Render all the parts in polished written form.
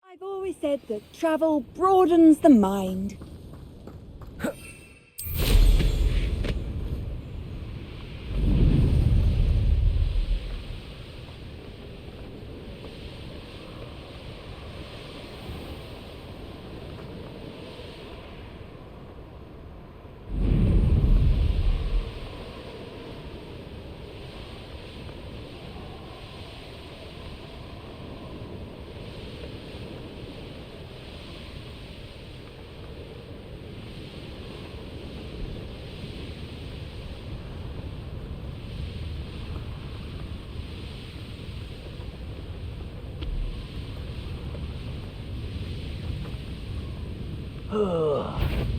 I've always said that travel broadens the mind.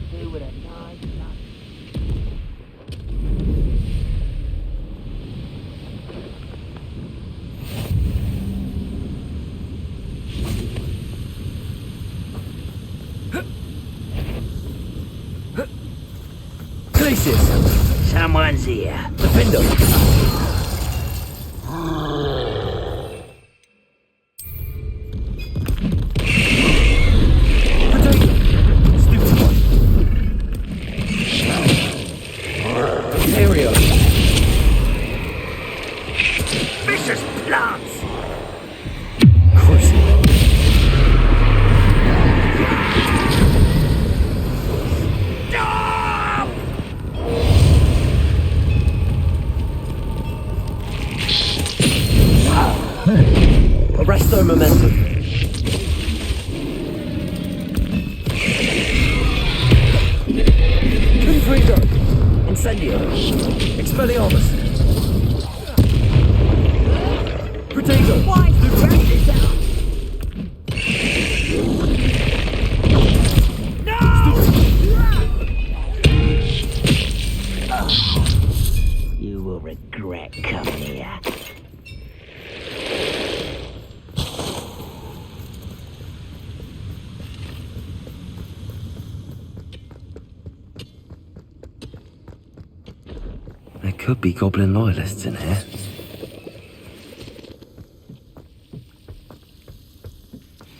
Do with a nice nut. Places! Someone's here. Defender! Vicious plants! Stop! Arrest their momentum. Confringo! Incendio! Expelliarmus! Potato! Why do you wrap this out? No! You will regret coming here. There could be goblin loyalists in here.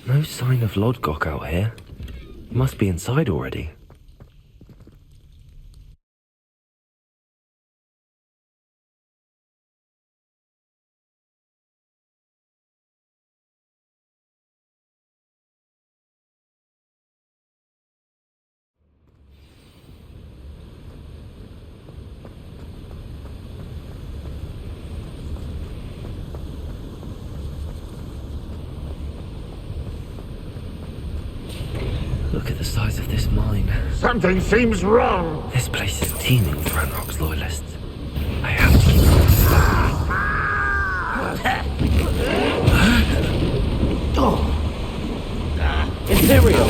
No sign of Lodgok out here. He must be inside already. Look at the size of this mine. Something seems wrong. This place is teeming with Ranrock's loyalists. I have to keep them. Imperial!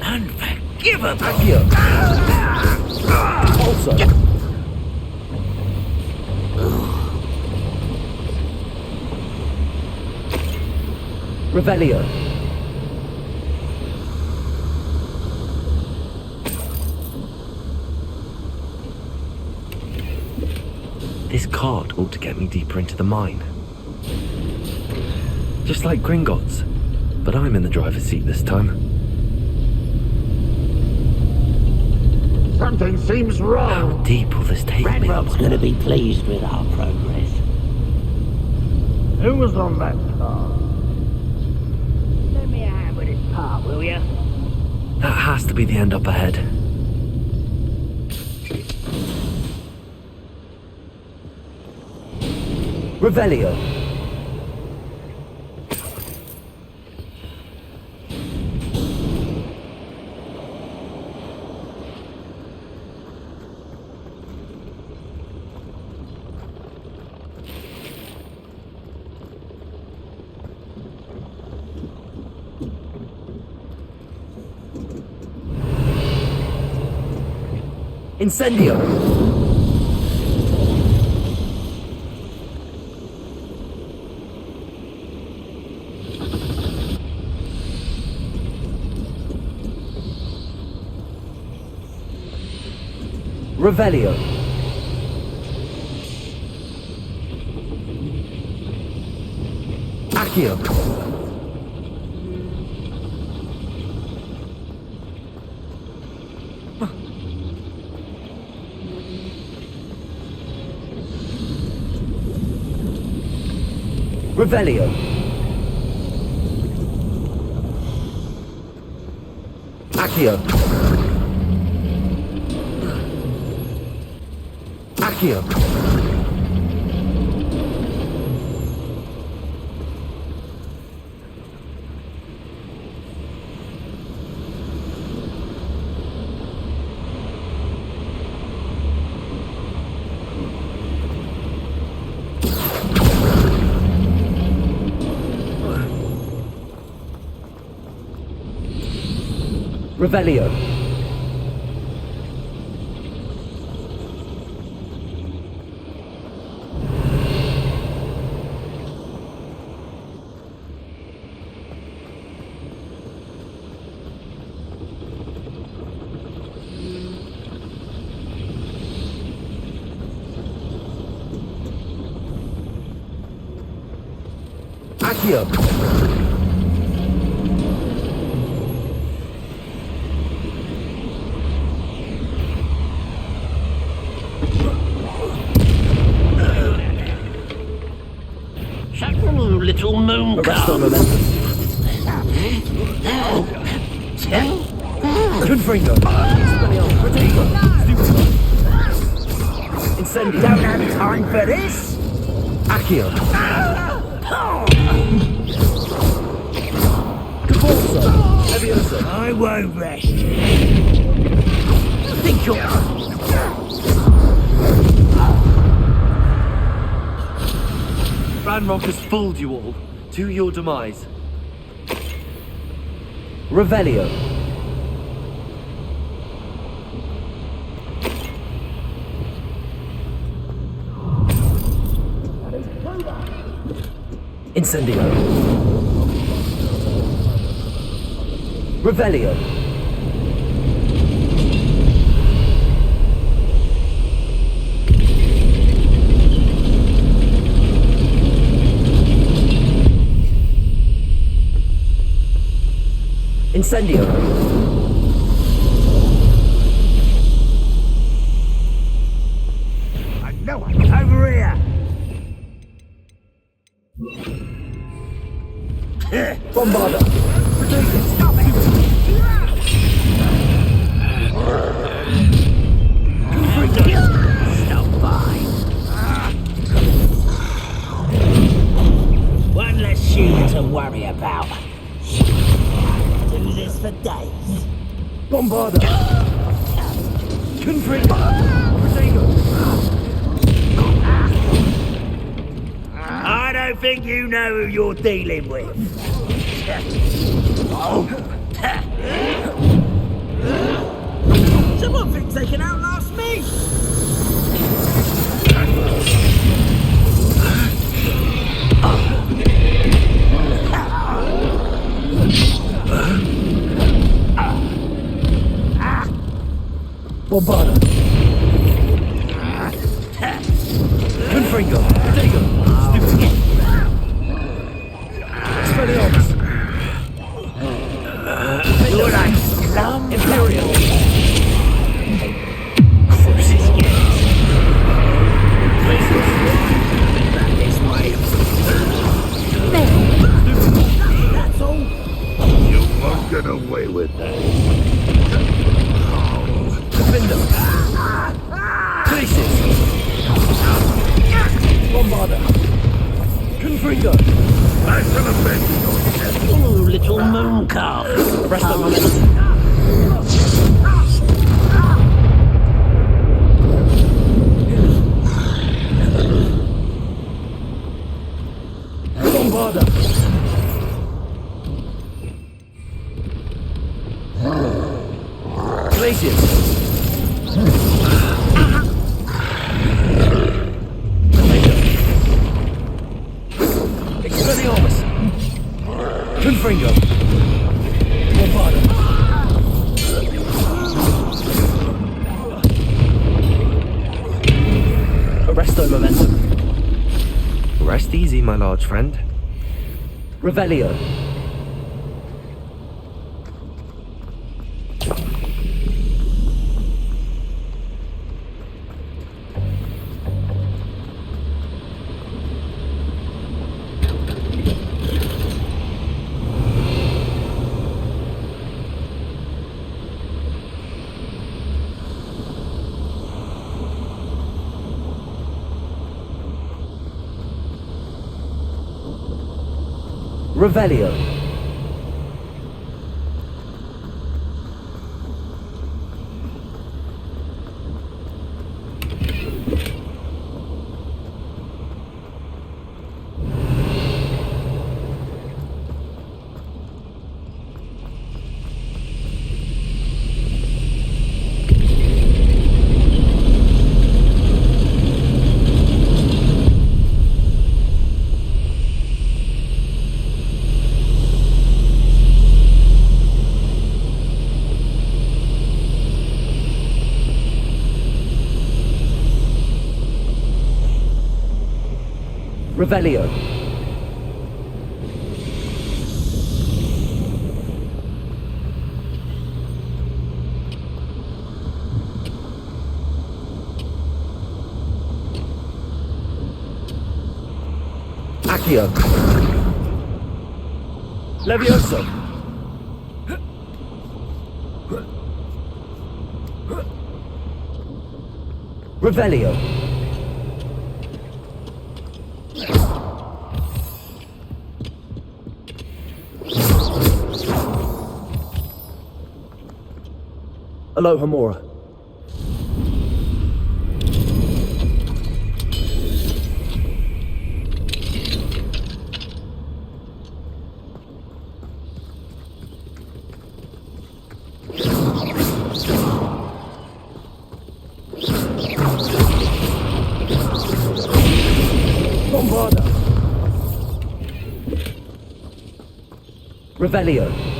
Unforgivable! Accio! Also! Revelio! This card ought to get me deeper into the mine. Just like Gringotts, but I'm in the driver's seat this time. Something seems How wrong. deep will this take me? Ranrock's gonna be pleased with our progress. Who was on that car? Lend me a hand with this part, will ya? That has to be the end up ahead. Revelio. Incendio! Revelio. Accio. Revelio. Accio. Accio. Revelio. Accio. Little moon Arrest on momentum. Confringo. Protego. Incendio. Don't have time for this. Accio. Caporzo. Levioso. I won't rest. Think you're... Ranrock has fooled you all. To your demise. Revelio. Incendio. Revelio. Incendio. I know it. Over here. Bombarda. Stop it. Stop by. One less shoe to worry about. Do this for days. Bombarda. Confringo. Protego. I don't think you know who you're dealing with. Someone thinks they can outlast me. Bombarda. Confringo. Protego. Expelliarmus. You're like scum. Imperial. Corpses get back this way. That's all. You won't get away with that. Defender. Places. Bombarda. Confringo. I shall avenge yourself. Oh, little moon calf. Rest on momentum. Bombarda. Glaciers. my large friend. Revelio. Revelio. Revelio. Accio. Levioso. Revelio. Alohomora. Bombarda. Revelio.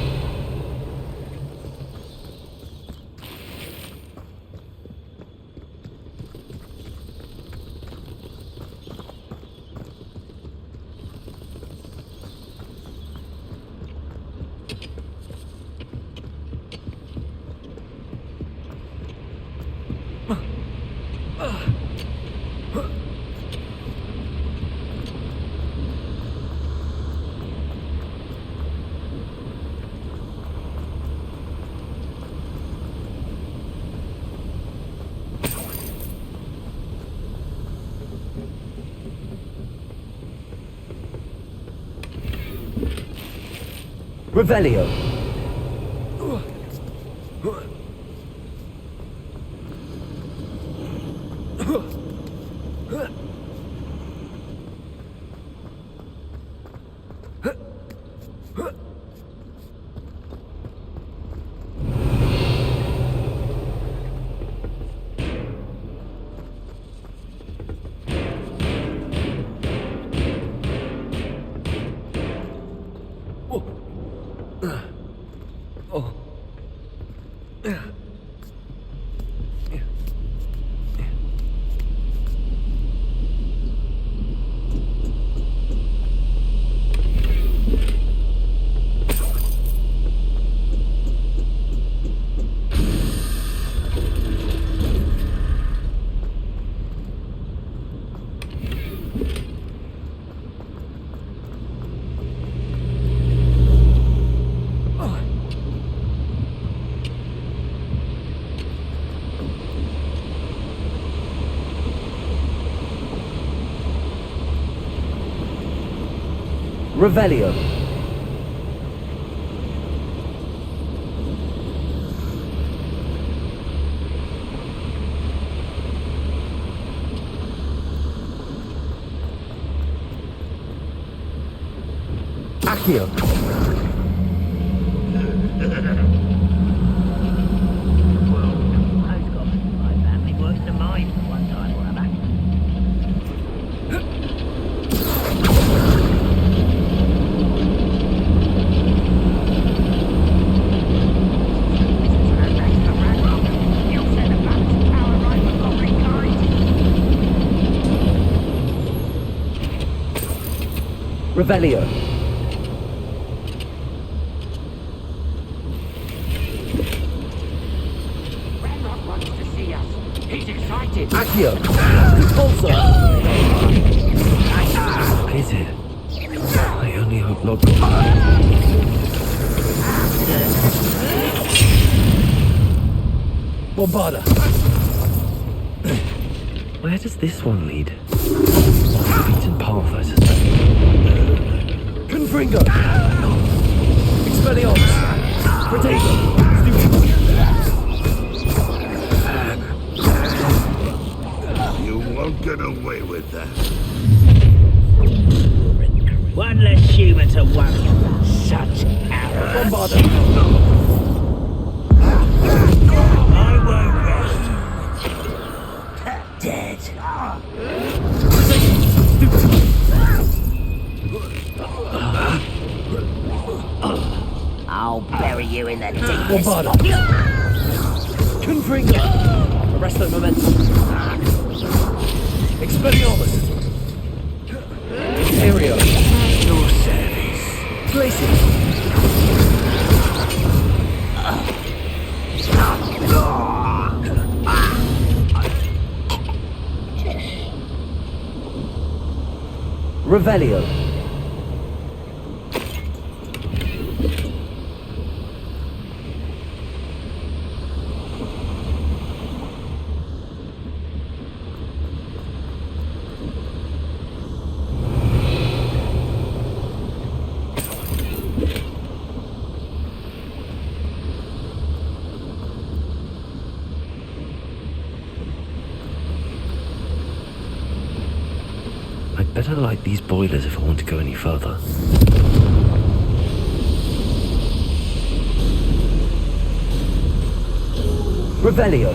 Revelio. Revelio. Accio. Revelio. Rokwood wants to see us. He's excited. Accio. Repulsor. What is it? I only hope Lodgok. Bombarda. Where does this one lead? Beaten path, I suspect. Confringo! Expelliarmus! Protego! You won't get away with that. One less human to worry about. Such arrogance. Bombarda! I won't rest. Dead. I'll bury you in the deepest Bombarda! Confringo! Arresto momentum. Expelliarmus! Aereo! your service. Glacius! Revelio. I'd better light these boilers if I want to go any further. Revelio.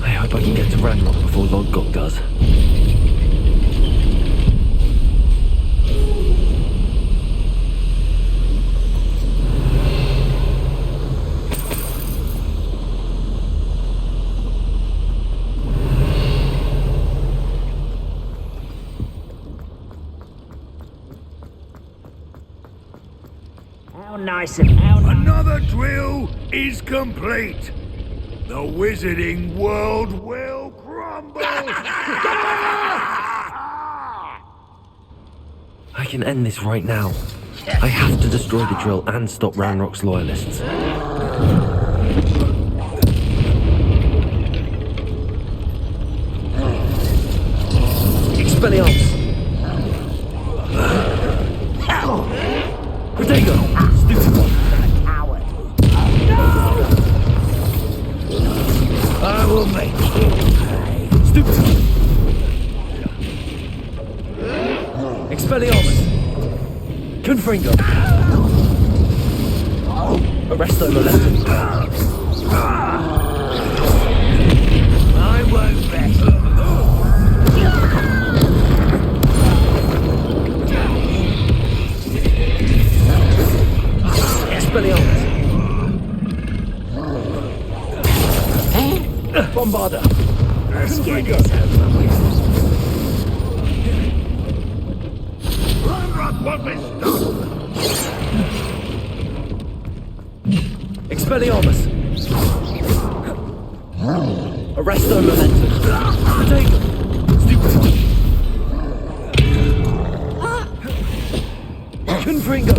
I hope I can get to Ranrock before Lodgok does. How nice and how nice. Another drill is complete. The wizarding world will crumble. I can end this right now. I have to destroy the drill and stop Ranrock's loyalists. Expelliarmus! Protego! Stupid one! Coward. I will make you pay. Stupid one! Expelliarmus! Confringo! Arresto momentum! I won't rest. Expelliarmus! Bombarda! Let's get Confringo! this over with. Ranrock won't be stopped. Expelliarmus! Arresto momentum! Protego! Stupid one! Confringo!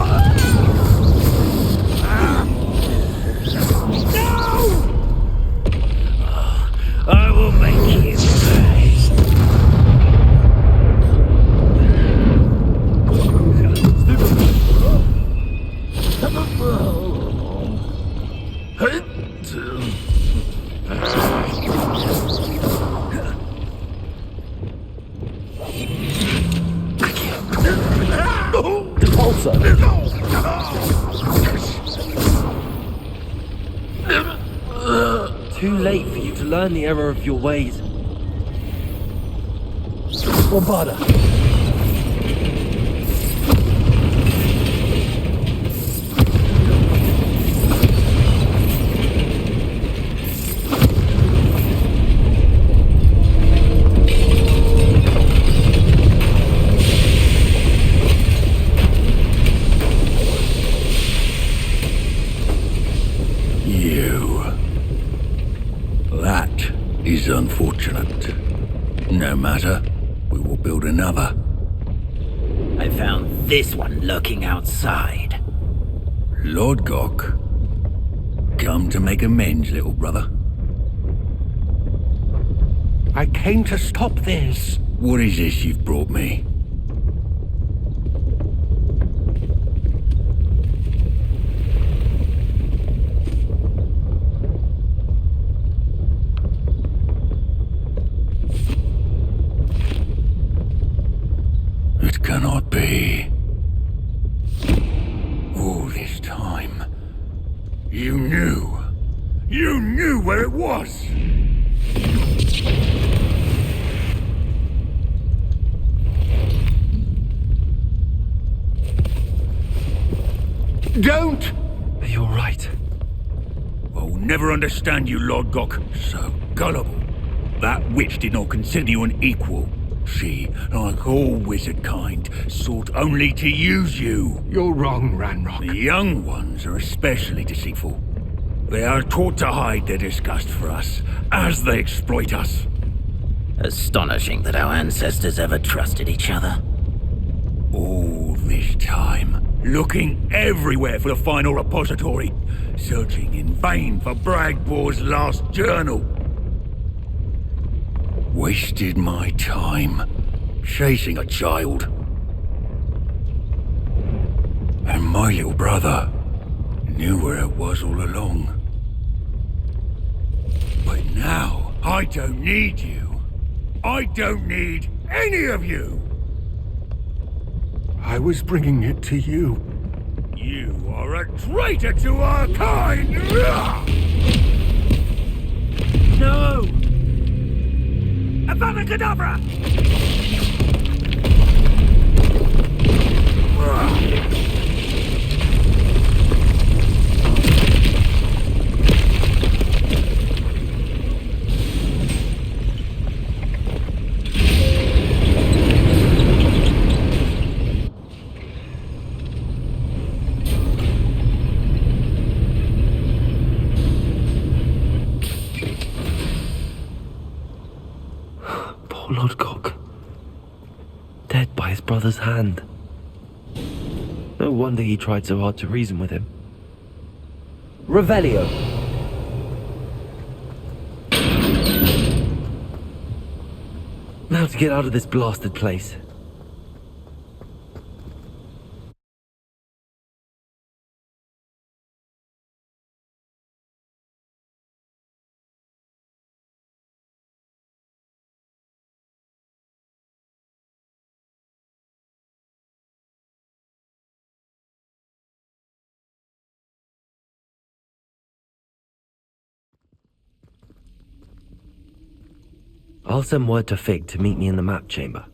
I will make you pay. Repulsor! Too late for you to learn the error of your ways. Bombarda! No matter. We will build another. I found this one lurking outside. Lodgok. Come to make amends, little brother. I came to stop this. What is this you've brought me? It cannot be. All this time, you knew. You knew where it was! Don't! You're right. I'll never understand you, Lodgok. So gullible. That witch did not consider you an equal. She, like all wizard kind, sought only to use you. You're wrong, Ranrock. The young ones are especially deceitful. They are taught to hide their disgust for us, as they exploit us. Astonishing that our ancestors ever trusted each other. All this time, looking everywhere for the final repository, searching in vain for Bragbor's last journal. Wasted my time, chasing a child. And my little brother knew where it was all along. But now, I don't need you. I don't need any of you! I was bringing it to you. You are a traitor to our kind! No! Avada Kedavra! Poor Lodgok. Dead by his brother's hand. No wonder he tried so hard to reason with him. Revelio. Now to get out of this blasted place. I'll send word to Fig to meet me in the map chamber.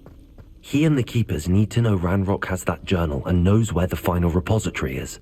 He and the Keepers need to know Ranrock has that journal and knows where the final repository is.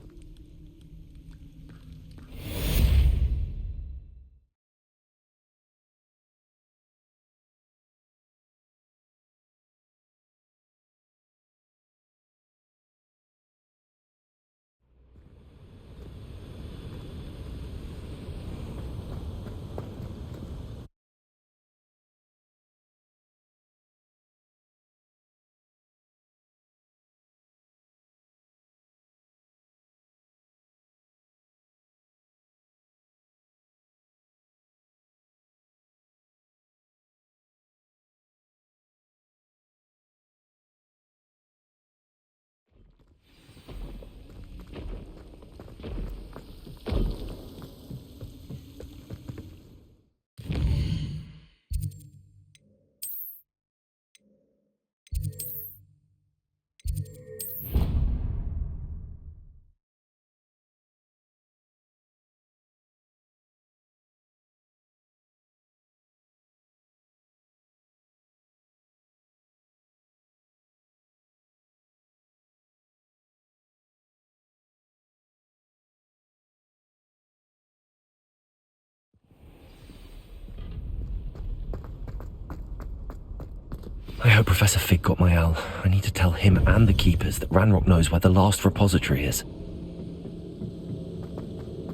I hope Professor Fig got my owl. I need to tell him and the Keepers that Ranrock knows where the last repository is.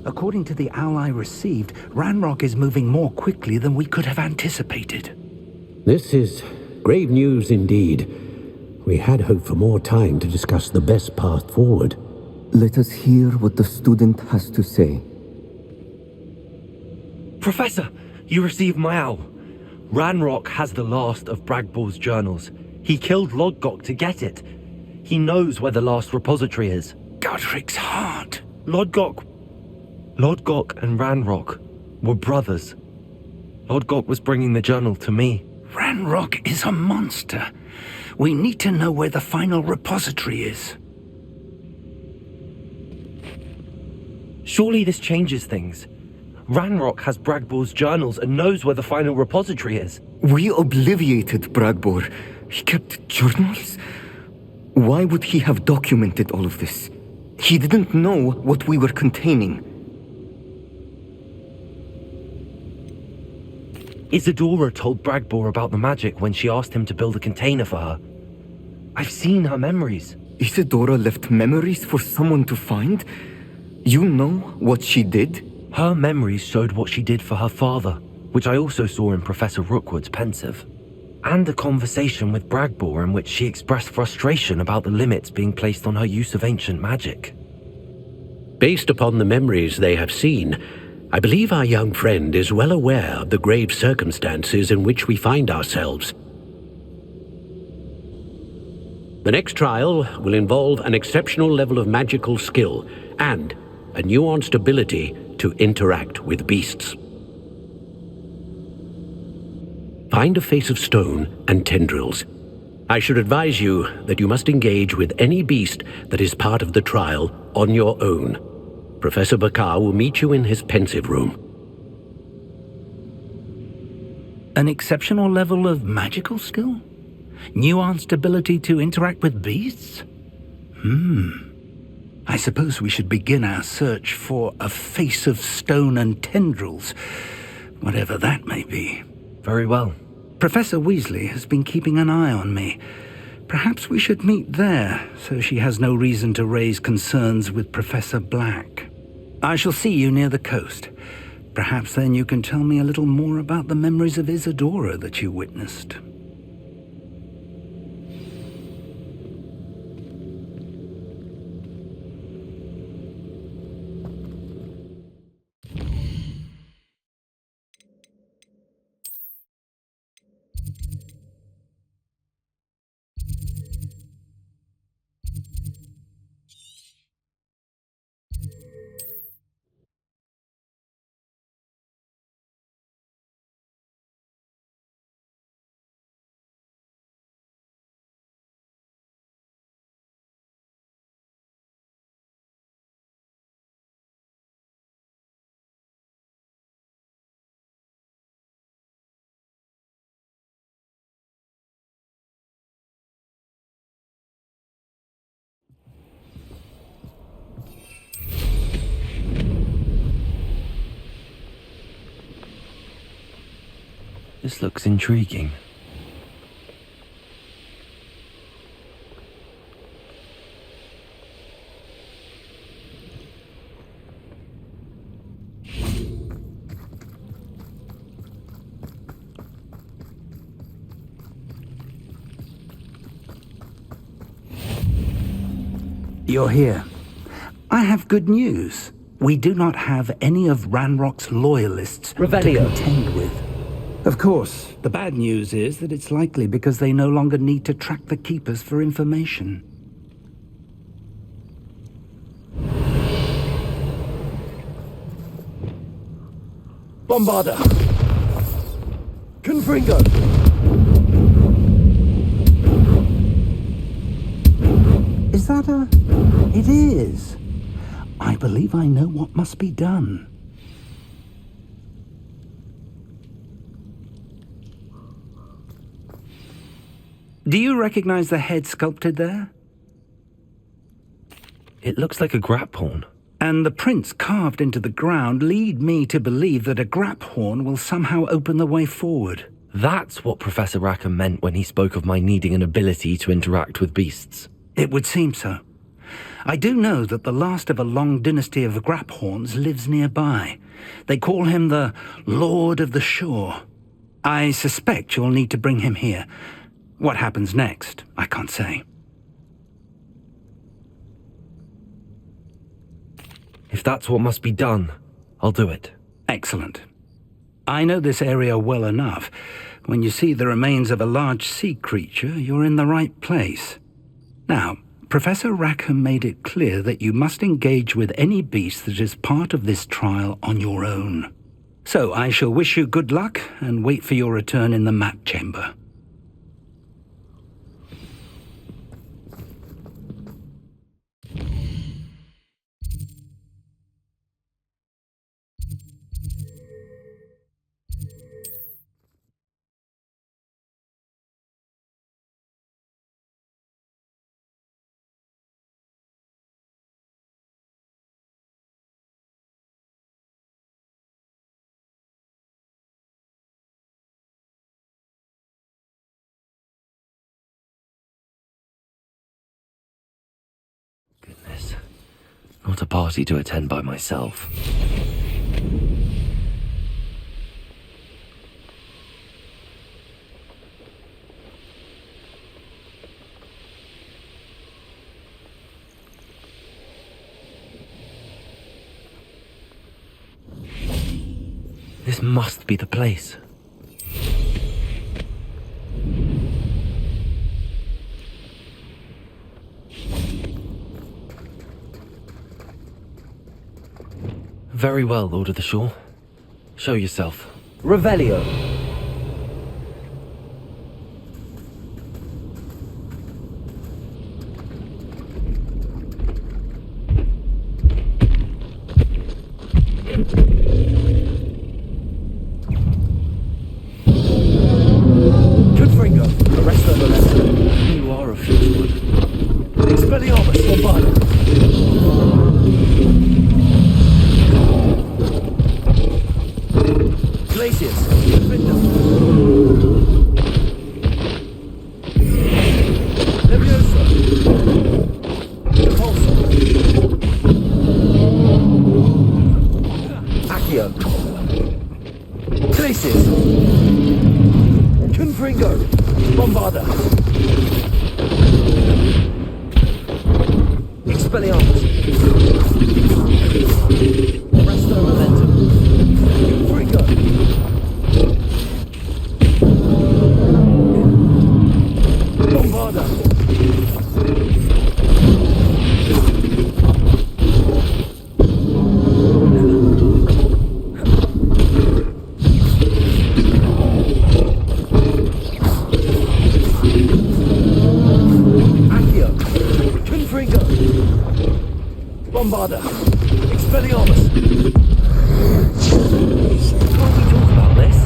According to the owl I received, Ranrock is moving more quickly than we could have anticipated. This is grave news indeed. We had hoped for more time to discuss the best path forward. Let us hear what the student has to say. Professor, you received my owl. Ranrock has the last of Bragbor's journals. He killed Lodgok to get it. He knows where the last repository is. Godric's heart. Lodgok and Ranrock were brothers. Lodgok was bringing the journal to me. Ranrock is a monster. We need to know where the final repository is. Surely this changes things. Ranrock has Bragbor's journals and knows where the final repository is. We obliviated Bragbor. He kept journals? Why would he have documented all of this? He didn't know what we were containing. Isadora told Bragbor about the magic when she asked him to build a container for her. I've seen her memories. Isadora left memories for someone to find? You know what she did? Her memories showed what she did for her father, which I also saw in Professor Rookwood's pensive. And a conversation with Bragbor in which she expressed frustration about the limits being placed on her use of ancient magic. Based upon the memories they have seen, I believe our young friend is well aware of the grave circumstances in which we find ourselves. The next trial will involve an exceptional level of magical skill and a nuanced ability to interact with beasts. Find a face of stone and tendrils. I should advise you that you must engage with any beast that is part of the trial on your own. Professor Bakar will meet you in his pensive room. An exceptional level of magical skill? Nuanced ability to interact with beasts? I suppose we should begin our search for a face of stone and tendrils, whatever that may be. Very well. Professor Weasley has been keeping an eye on me. Perhaps we should meet there, so she has no reason to raise concerns with Professor Black. I shall see you near the coast. Perhaps then you can tell me a little more about the memories of Isadora that you witnessed. This looks intriguing. You're here. I have good news. We do not have any of Ranrock's loyalists to contend with. Of course, the bad news is that it's likely because they no longer need to track the Keepers for information. Bombarder! Confringo! Is that a... It is. I believe I know what must be done. Do you recognize the head sculpted there? It looks like a grap horn. And the prints carved into the ground lead me to believe that a grap horn will somehow open the way forward. That's what Professor Rackham meant when he spoke of my needing an ability to interact with beasts. It would seem so. I do know that the last of a long dynasty of grap horns lives nearby. They call him the Lord of the Shore. I suspect you'll need to bring him here. What happens next, I can't say. If that's what must be done, I'll do it. Excellent. I know this area well enough. When you see the remains of a large sea creature, you're in the right place. Now, Professor Rackham made it clear that you must engage with any beast that is part of this trial on your own. So I shall wish you good luck and wait for your return in the map chamber. Goodness. Not a party to attend by myself. This must be the place. Very well, Lord of the Shore. Show yourself. Revelio! Confringo, arrest the Valessa. You are a fugitive. Expelliarmus, Bombarda. Glacius, Defender. Leviosa. Repulsor. Accio. Glacius. Confringo. Bombarda. Expelliarmus. Resto Momentum. Confringo. Bombarda. Accio. Confringo. Bombarda. Expelliarmus. Can't we talk about this?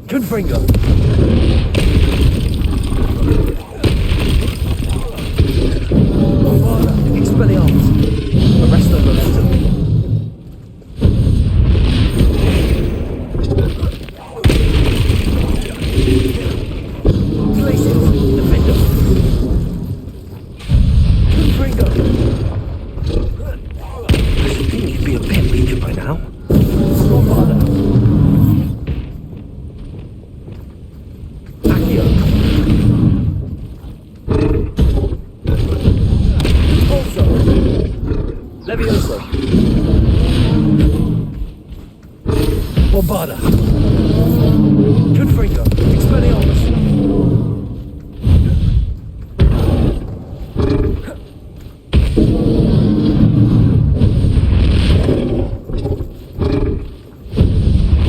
Confringo. Bombarda. Expelliarmus. Arresto Momentum. Glacius. Defender. Confringo. I should think you'd be a bit weaker by now. Bombarda. Accio. Repulsor. Levioso. Bombarda. Confringo. Expelliarmus.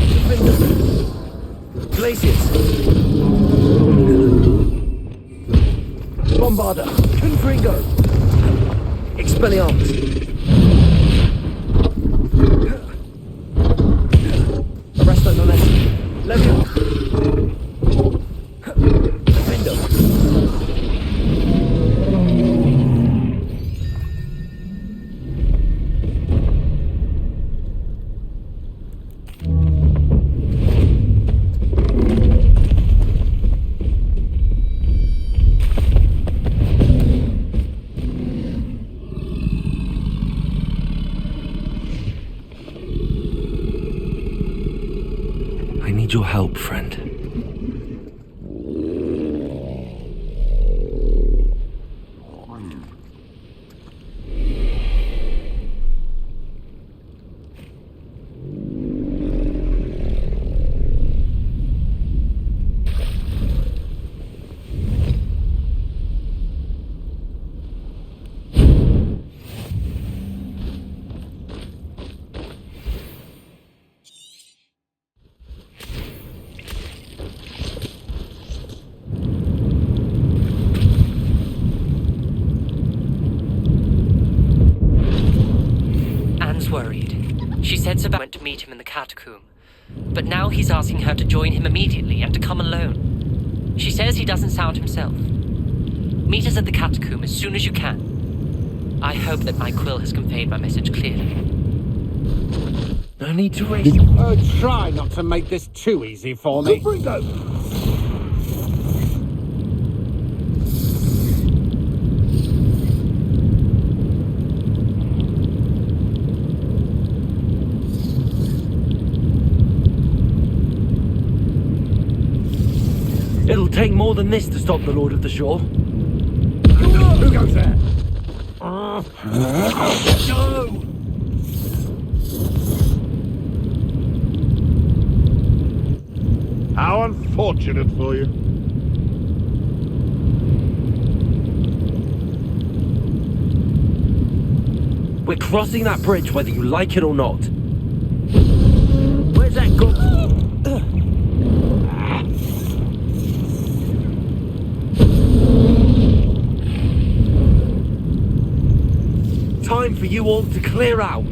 Defender. Glacius. Bombarda. Confringo. Expelliarmus. Arresto Momentum. Levio. Defender. your help, friend. Worried. She said Sebastian went to meet him in the catacomb, but now he's asking her to join him immediately and to come alone. She says he doesn't sound himself. Meet us at the catacomb as soon as you can. I hope that my quill has conveyed my message clearly. No need to race. Try not to make this too easy for me. It'll take more than this to stop the Lord of the Shore. Who goes there? No! How unfortunate for you. We're crossing that bridge whether you like it or not. Where's that go? Time for you all to clear out.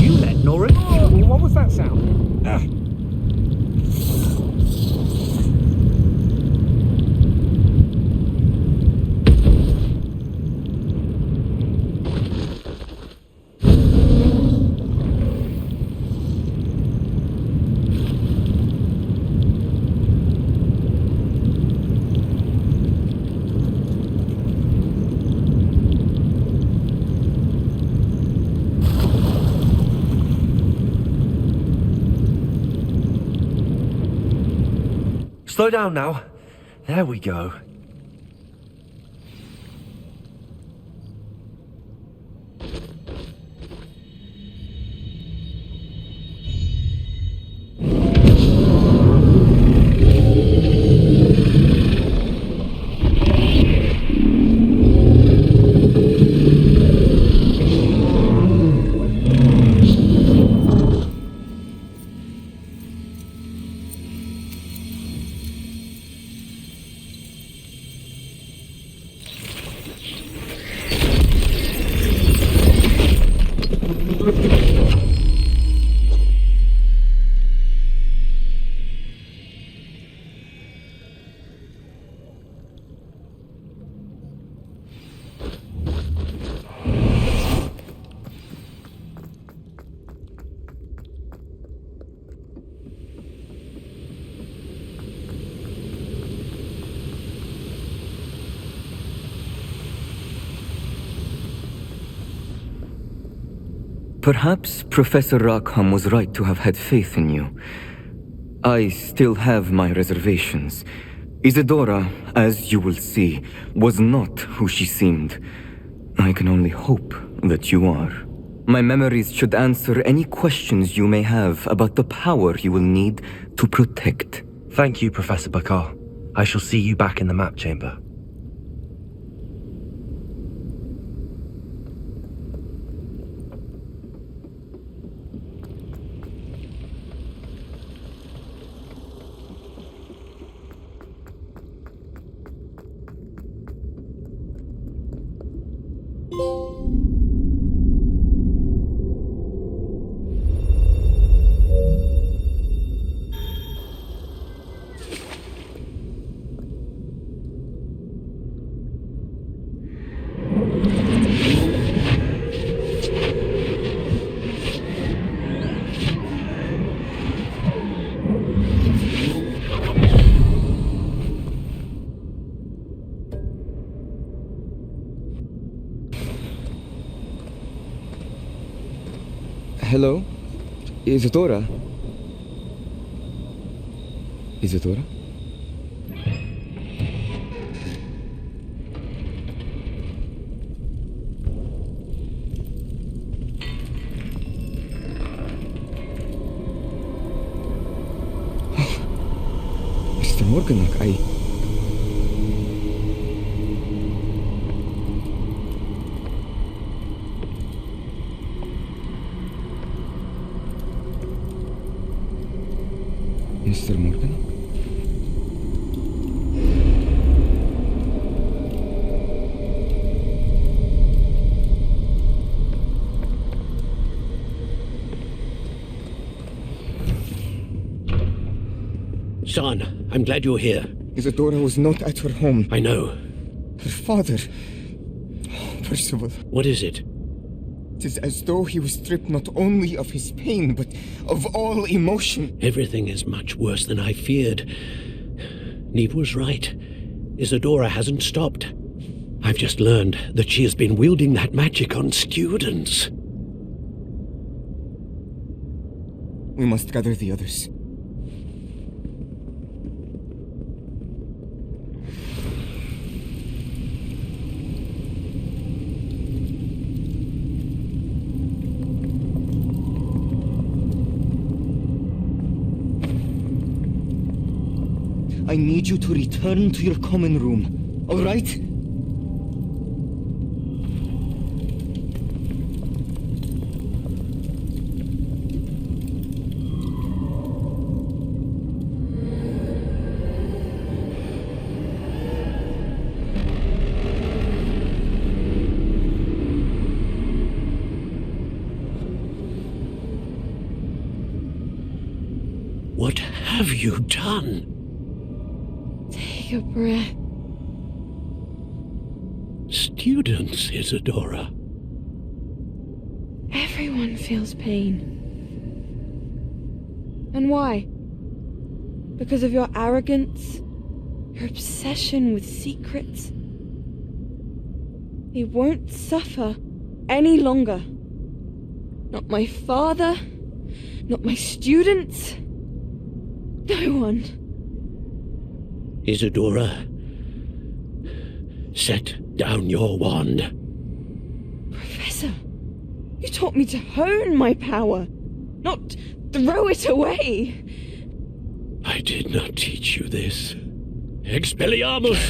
You let Nora... What was that sound? Slow down now. There we go. Perhaps Professor Rackham was right to have had faith in you. I still have my reservations. Isadora, as you will see, was not who she seemed. I can only hope that you are. My memories should answer any questions you may have about the power you will need to protect. Thank you, Professor Bakar. I shall see you back in the map chamber. Hello? Isadora? Isadora? Mr. Morganach, Mr. Morganach? Son, I'm glad you're here. Isadora was not at her home. I know. Her father... Percival. What is it? It is as though he was stripped not only of his pain, but of all emotion. Everything is much worse than I feared. Neve was right. Isadora hasn't stopped. I've just learned that she has been wielding that magic on students. We must gather the others. I need you to return to your common room, all right? What have you done? Take a breath. Students, Isadora. Everyone feels pain. And why? Because of your arrogance? Your obsession with secrets? They won't suffer any longer. Not my father, not my students, no one. Isadora, set down your wand. Professor, you taught me to hone my power, not throw it away. I did not teach you this. Expelliarmus!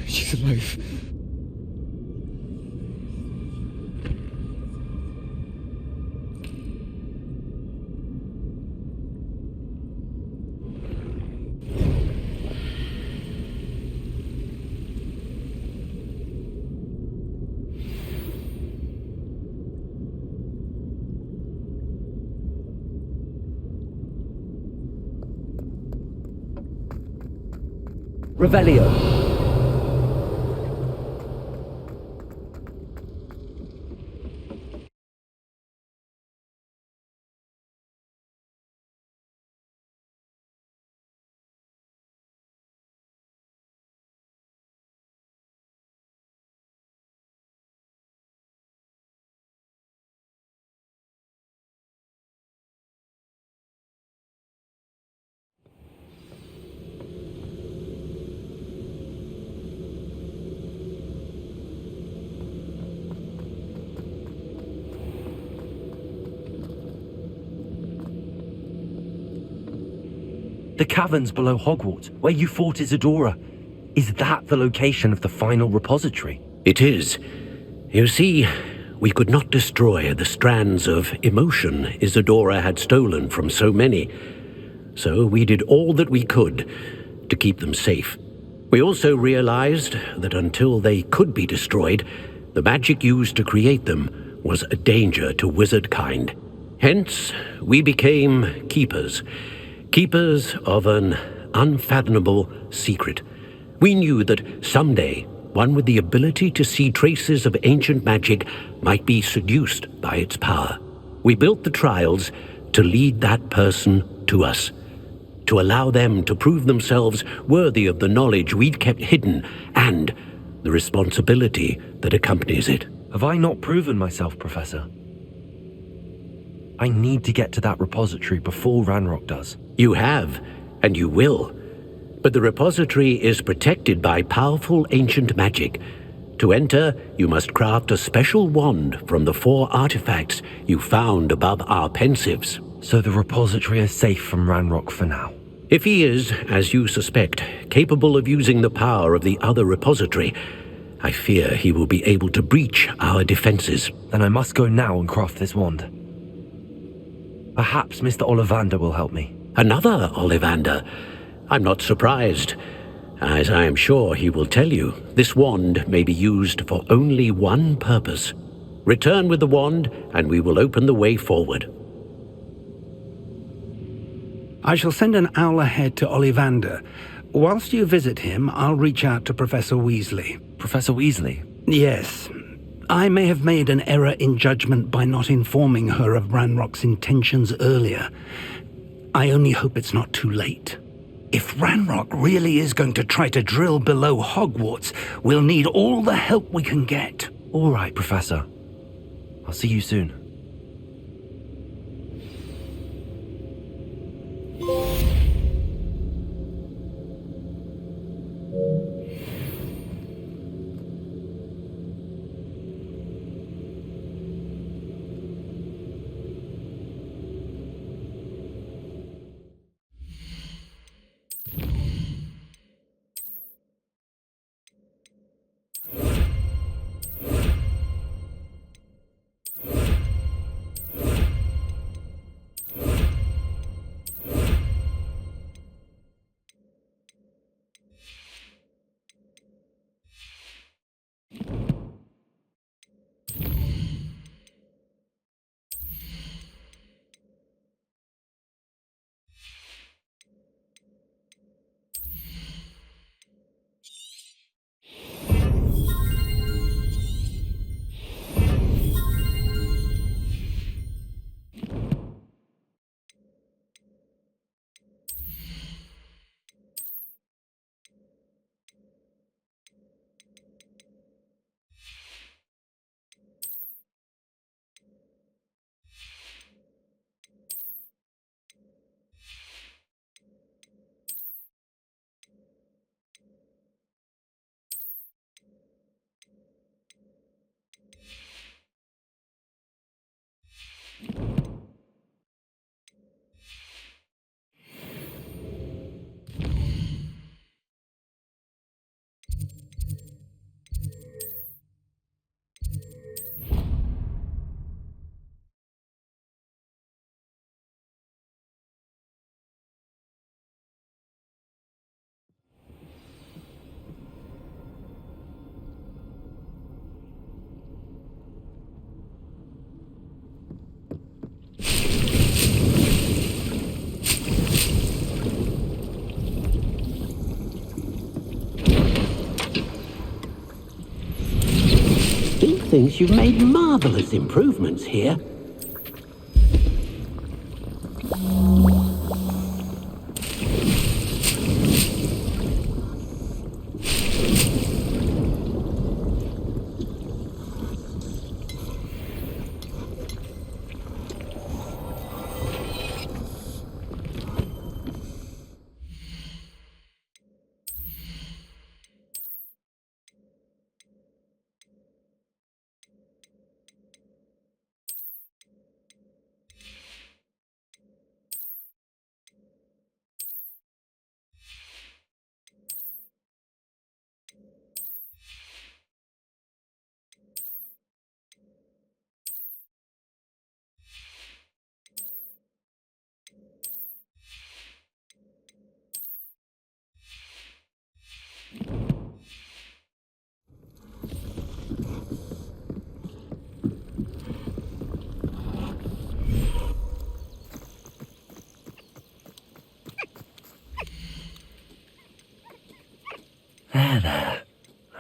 She's alive. Revelio. The caverns below Hogwarts, where you fought Isadora. Is that the location of the final repository? It is. You see, we could not destroy the strands of emotion Isadora had stolen from so many, so we did all that we could to keep them safe. We also realized that until they could be destroyed, the magic used to create them was a danger to wizard kind. Hence, we became keepers. Keepers of an unfathomable secret. We knew that someday, one with the ability to see traces of ancient magic might be seduced by its power. We built the trials to lead that person to us, to allow them to prove themselves worthy of the knowledge we'd kept hidden and the responsibility that accompanies it. Have I not proven myself, Professor? I need to get to that repository before Ranrock does. You have, and you will. But the repository is protected by powerful ancient magic. To enter, you must craft a special wand from the 4 artifacts you found above our pensives. So the repository is safe from Ranrock for now? If he is, as you suspect, capable of using the power of the other repository, I fear he will be able to breach our defenses. Then I must go now and craft this wand. Perhaps Mr. Ollivander will help me. Another Ollivander? I'm not surprised. As I am sure he will tell you, this wand may be used for only one purpose. Return with the wand, and we will open the way forward. I shall send an owl ahead to Ollivander. Whilst you visit him, I'll reach out to Professor Weasley. Professor Weasley? Yes. I may have made an error in judgment by not informing her of Ranrock's intentions earlier. I only hope it's not too late. If Ranrock really is going to try to drill below Hogwarts, we'll need all the help we can get. All right, Professor. I'll see you soon. Thinks you've made marvelous improvements here.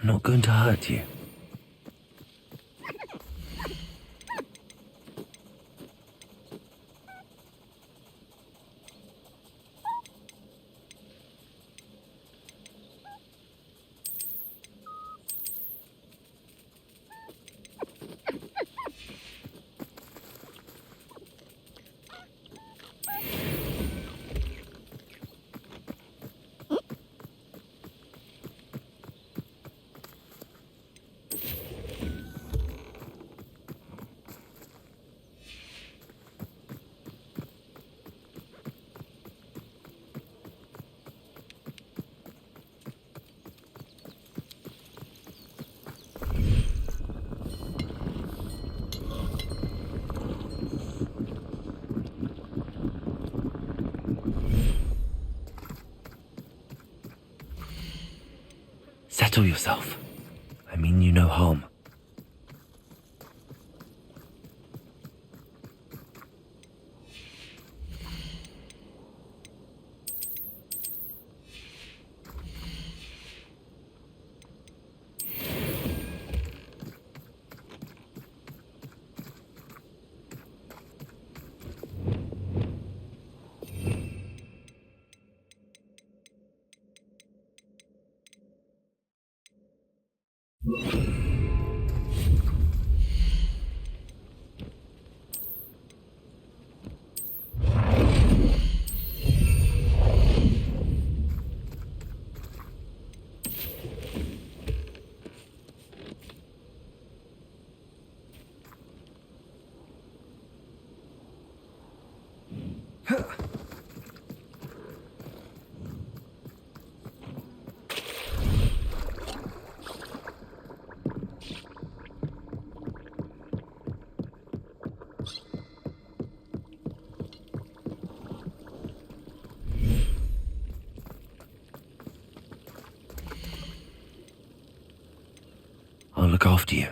not going to hurt you. Settle yourself. I mean you no harm. I'll look after you.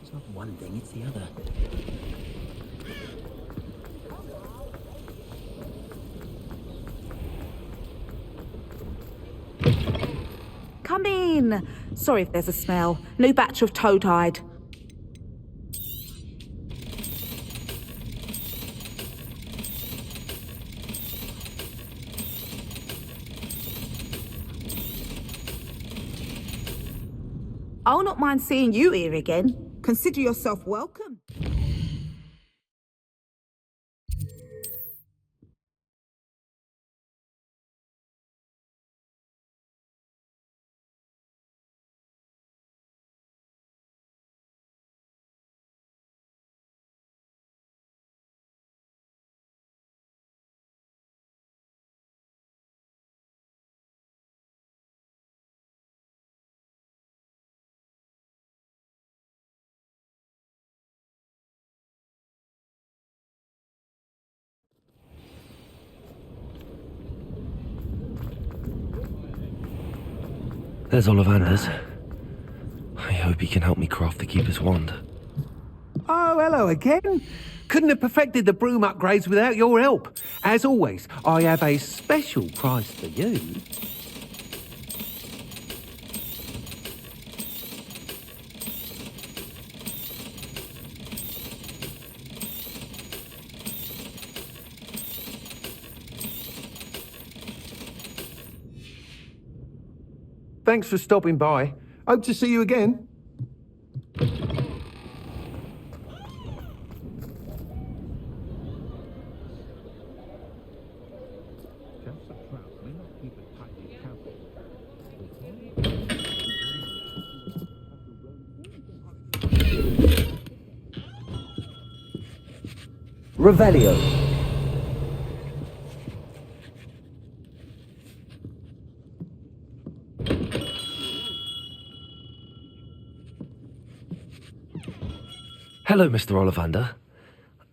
It's not one thing, it's the other. Come in. Sorry if there's a smell. New batch of toad-hide. I'll not mind seeing you here again. Consider yourself welcome. There's Ollivander's. I hope he can help me craft the Keeper's wand. Oh, hello again. Couldn't have perfected the broom upgrades without your help. As always, I have a special prize for you. Thanks for stopping by. Hope to see you again. Revelio. Hello, Mr. Ollivander.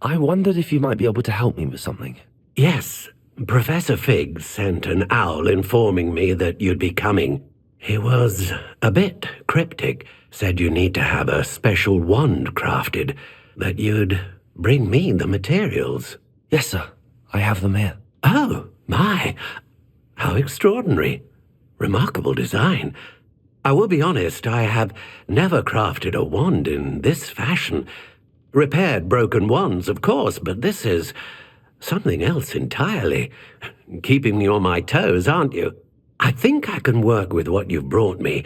I wondered if you might be able to help me with something. Yes, Professor Fig sent an owl informing me that you'd be coming. He was a bit cryptic, said you need to have a special wand crafted, that you'd bring me the materials. Yes, sir. I have them here. Oh, my. How extraordinary. Remarkable design. I will be honest, I have never crafted a wand in this fashion. Repaired broken wands, of course, but this is something else entirely. Keeping me on my toes, aren't you? I think I can work with what you've brought me.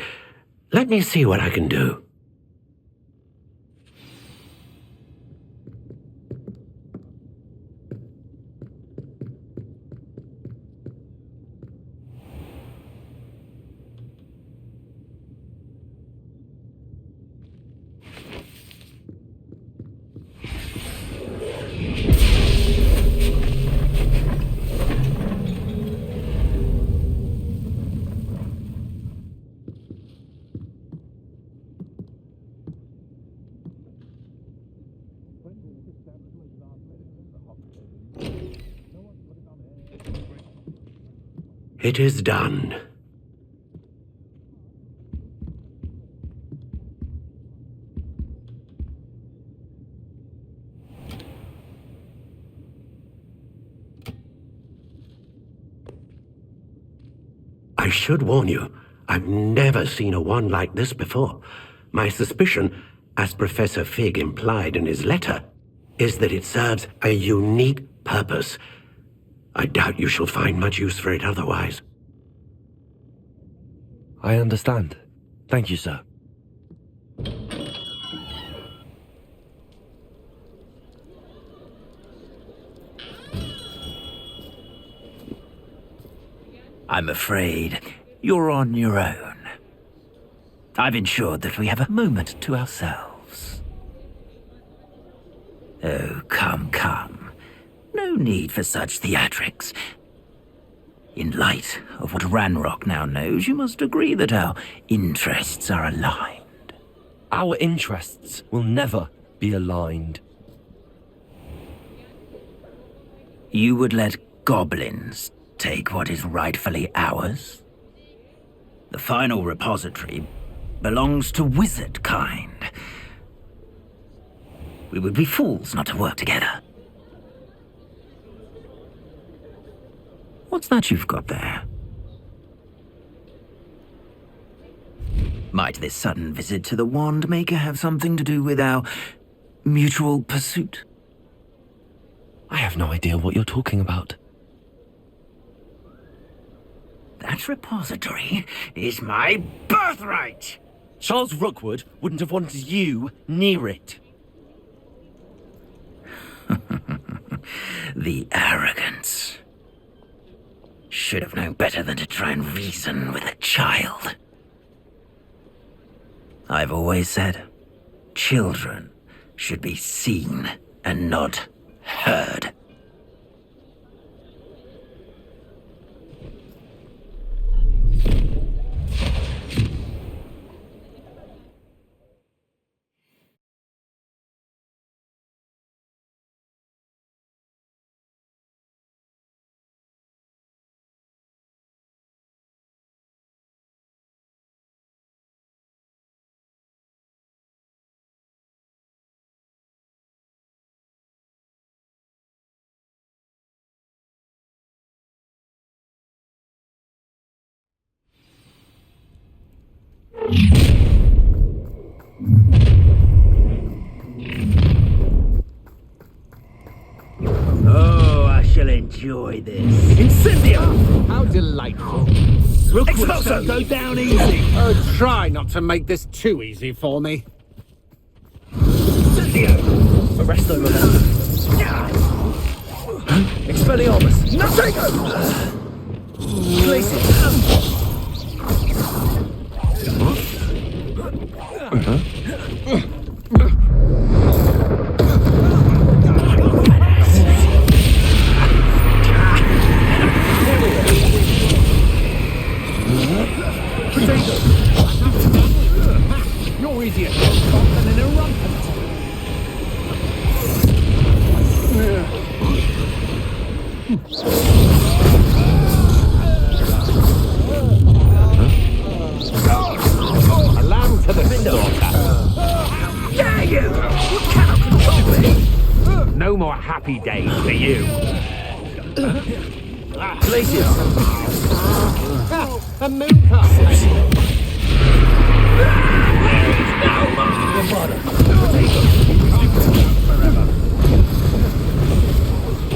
Let me see what I can do. It is done. I should warn you, I've never seen a wand like this before. My suspicion, as Professor Fig implied in his letter, is that it serves a unique purpose. I doubt you shall find much use for it otherwise. I understand. Thank you, sir. I'm afraid you're on your own. I've ensured that we have a moment to ourselves. Oh, come, come. No need for such theatrics. In light of what Ranrock now knows, you must agree that our interests are aligned. Our interests will never be aligned. You would let goblins take what is rightfully ours? The final repository belongs to wizard kind. We would be fools not to work together. What's that you've got there? Might this sudden visit to the Wand Maker have something to do with our mutual pursuit? I have no idea what you're talking about. That repository is my birthright! Charles Rookwood wouldn't have wanted you near it. The arrogance. Should have known better than to try and reason with a child. I've always said, children should be seen and not heard. Oh, I shall enjoy this. Incendio! How delightful. Rokwood, don't go down easy. Oh, try not to make this too easy for me. Incendio! Arresto momentum. Expelliarmus. Notego! Place it. You're easier to stop than an irrumpent. A lamb to the slaughter. Yeah, you! You cannot control me! No more happy days for you. Glacius. A moon castle.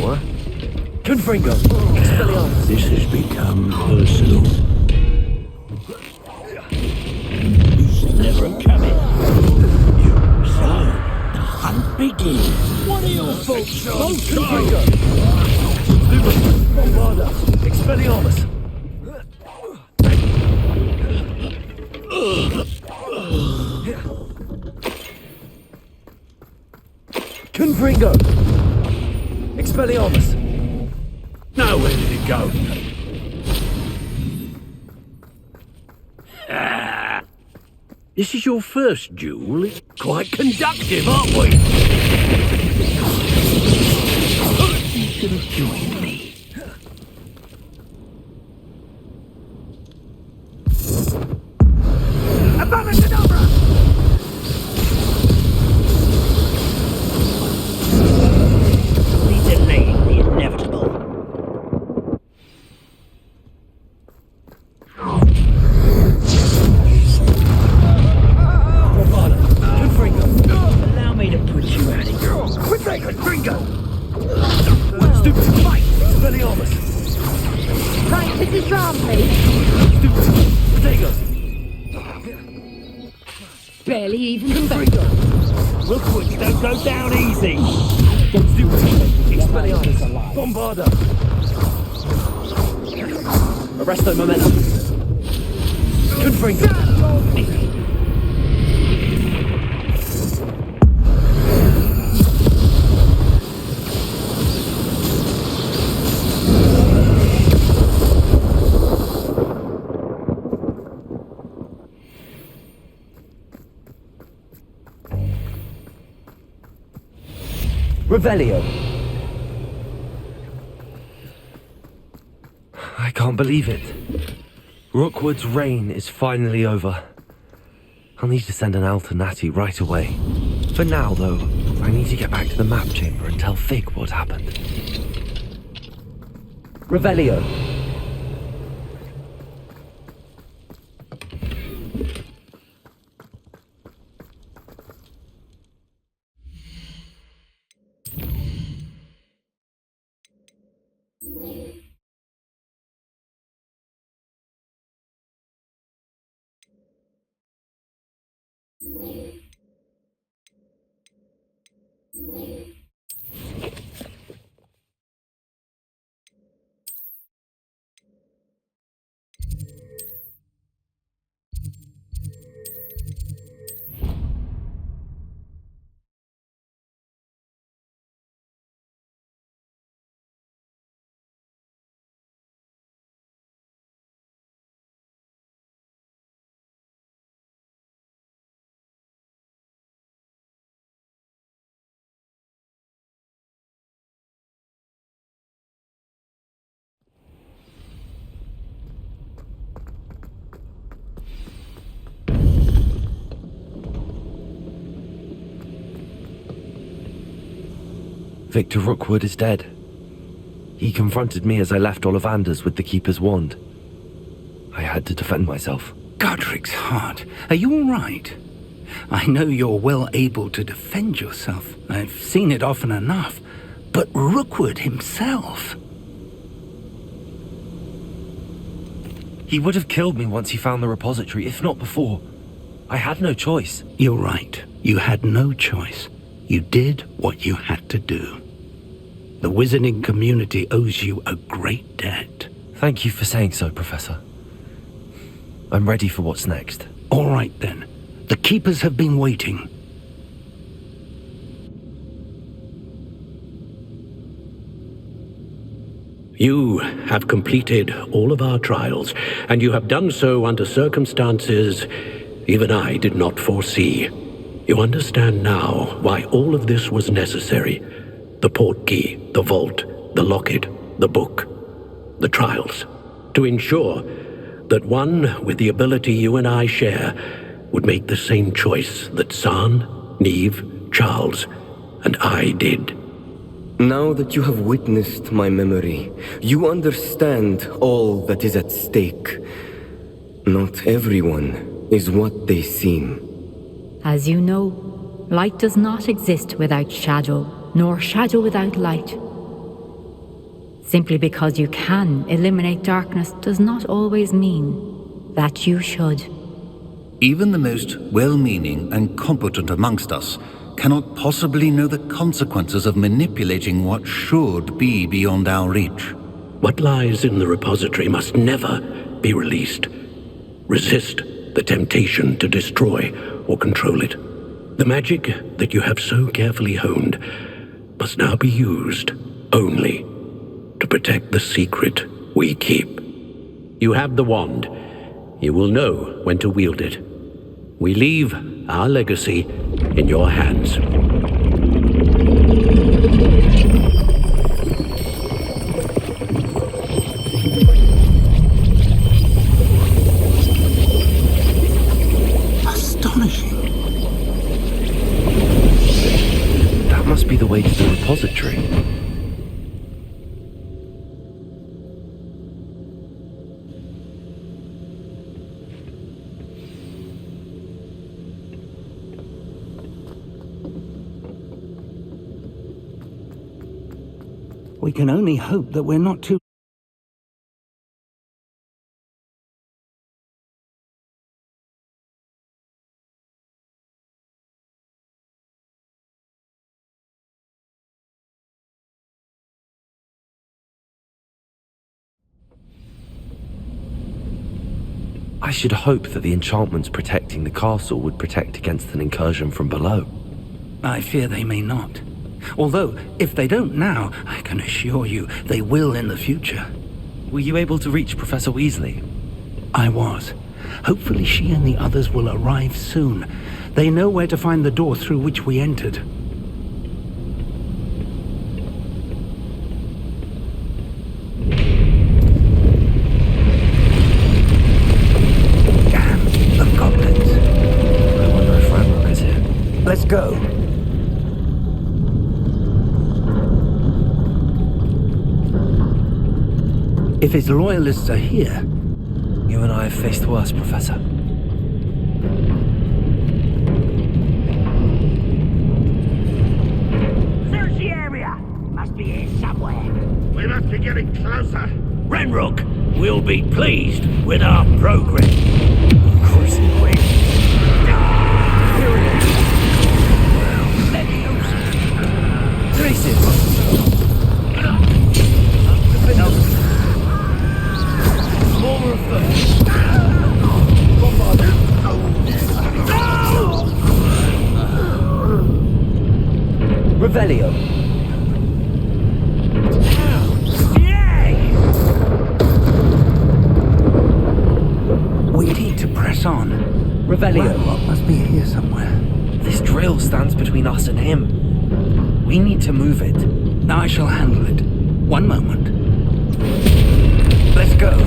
What? Confringo. Expelliarmus. This has become personal. Never coming. So, the hunt begins. What are your folks? Confringo. Bombarda. Expelliarmus. Confringo. Expelliarmus. Now where did it go? This is your first duel. Quite conductive, aren't we? You should have joined me. Abominable! We delayed the inevitable. Allow me to put you out of here. Quick, Gringo! Stupid fight. Expelliarmus. Right, this is rampage. Stupid. Potatoes. Barely even Confringo. Rokwood, don't go down easy. Stupid. Expelliarmus. Bombarda. Arresto momentum. Confringo. Revelio. I can't believe it. Rookwood's reign is finally over. I'll need to send an alternati right away. For now, though, I need to get back to the map chamber and tell Fig what happened. Revelio. Victor Rookwood is dead. He confronted me as I left Ollivander's with the Keeper's wand. I had to defend myself. Godric's heart. Are you all right? I know you're well able to defend yourself. I've seen it often enough. But Rokwood himself... He would have killed me once he found the repository, if not before. I had no choice. You're right. You had no choice. You did what you had to do. The wizarding community owes you a great debt. Thank you for saying so, Professor. I'm ready for what's next. All right, then. The Keepers have been waiting. You have completed all of our trials, and you have done so under circumstances even I did not foresee. You understand now why all of this was necessary. The portkey, the vault, the locket, the book, the trials. To ensure that one with the ability you and I share would make the same choice that San, Neve, Charles, and I did. Now that you have witnessed my memory, you understand all that is at stake. Not everyone is what they seem. As you know, light does not exist without shadow, nor shadow without light. Simply because you can eliminate darkness does not always mean that you should. Even the most well-meaning and competent amongst us cannot possibly know the consequences of manipulating what should be beyond our reach. What lies in the repository must never be released. Resist the temptation to destroy or control it. The magic that you have so carefully honed must now be used only to protect the secret we keep. You have the wand. You will know when to wield it. We leave our legacy in your hands. Astonishing. That must be the way to the repository. We can only hope that we're not too... I should hope that the enchantments protecting the castle would protect against an incursion from below. I fear they may not. Although, if they don't now, I can assure you they will in the future. Were you able to reach Professor Weasley? I was. Hopefully she and the others will arrive soon. They know where to find the door through which we entered. Damn, the goblins. I wonder if Ranrock is here. Let's go. If his loyalists are here... You and I have faced worse, Professor. Search the area! Must be here somewhere. We must be getting closer. Ranrock will be pleased with our progress. Of course he will. Traces! More of them! Revelio. We need to press on. Revelio. Ranrock must be here somewhere. This drill stands between us and him. We need to move it. I shall handle it. One moment. Let's go.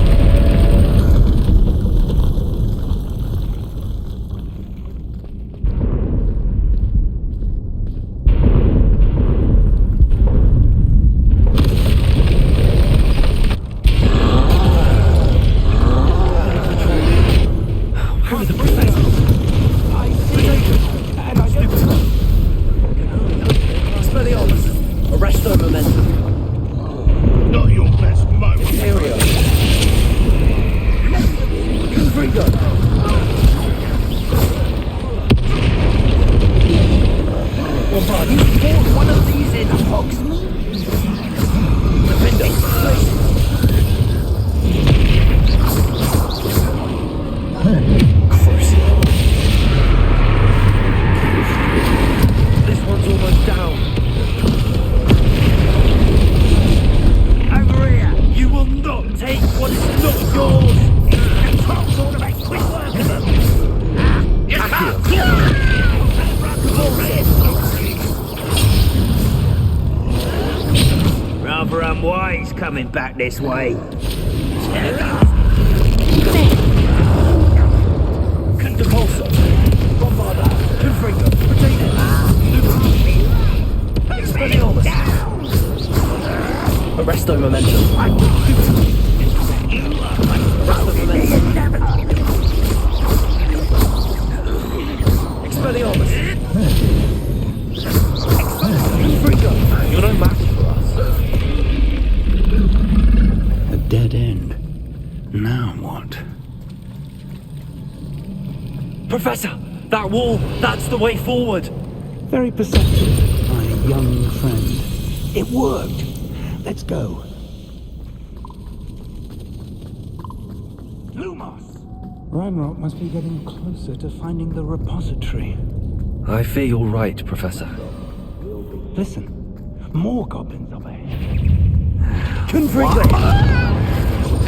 Expelliarmus! Arresto momentum. Not your best moment. Area. Confringo! Bombard, you fought one of these in Hogsmeade? Defender, this one's almost down. Over here! You will not take what is not yours! Control's all about quick work of them! Rather unwise coming back this way. Depulso! Bombarda! Confringo! Potato! Expelliarmus! Arresto momentum. Arresto momentum. Expelliarmus! Confringo! You're no match for us. A dead end. Now what? Professor! That wall! That's the way forward! Very perceptive, my young friend. It worked. Let's go. Lumos! Ranrock must be getting closer to finding the repository. I fear you're right, Professor. Listen, more goblins up ahead. Confringo!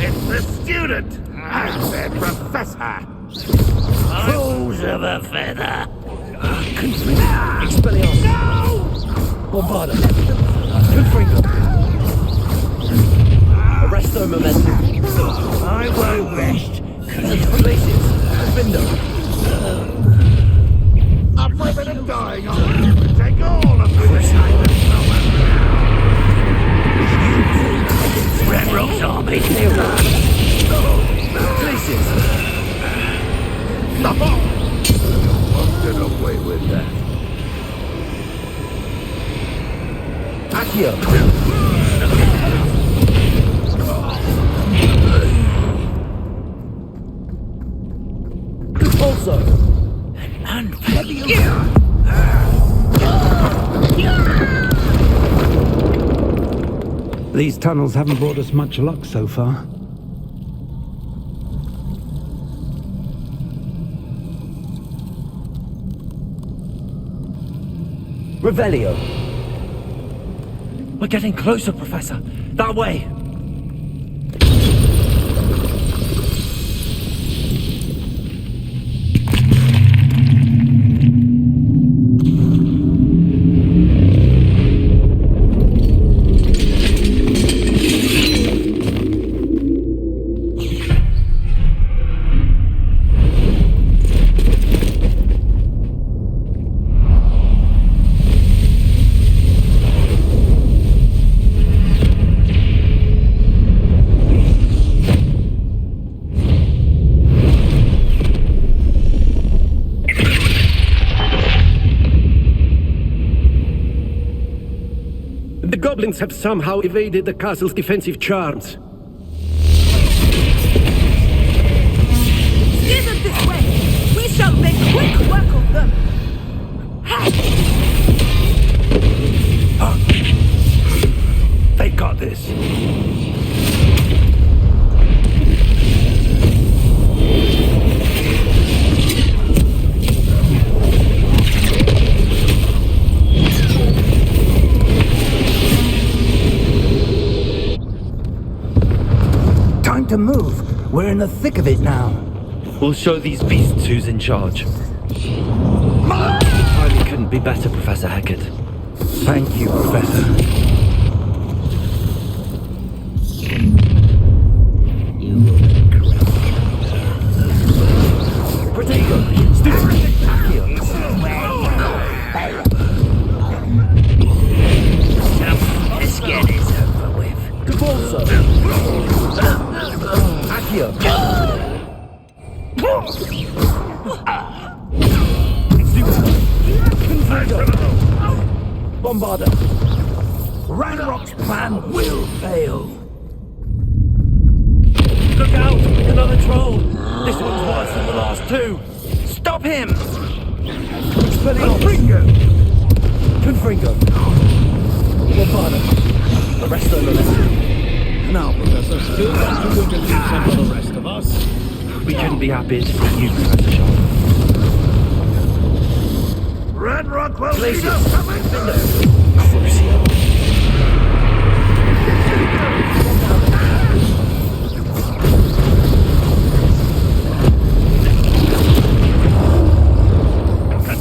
It's the student! I said professor! Fools of a feather! Expelliarmus! No! Bombarda! Confringo! Arresto momentum! I won't rest. Places! Defender! I'm women and dying on. Take all of this! Ranrock's army. Places! No! You won't get away with that. Accio! Also, These tunnels haven't brought us much luck so far. Revelio. We're getting closer, Professor. That way. The goblins have somehow evaded the castle's defensive charms. Steer them this way! We shall make quick work of them! They got this. Time to move. We're in the thick of it now. We'll show these beasts who's in charge. Timing couldn't be better, Professor Hecat. Thank you, Professor. Protego! Student! Let's get this over with. Depulso! Accio! Bombarder! Ranrock's plan will fail. Look out! Another troll! This one's worse than the last two! Stop him! Confringo! Confringo! Bombarder! The rest of the list. Now, Professor, still want to go to leave some for the rest of us? We couldn't be happier to see you, Professor Sharp. Ranrock will Places. lead us coming! Crucio.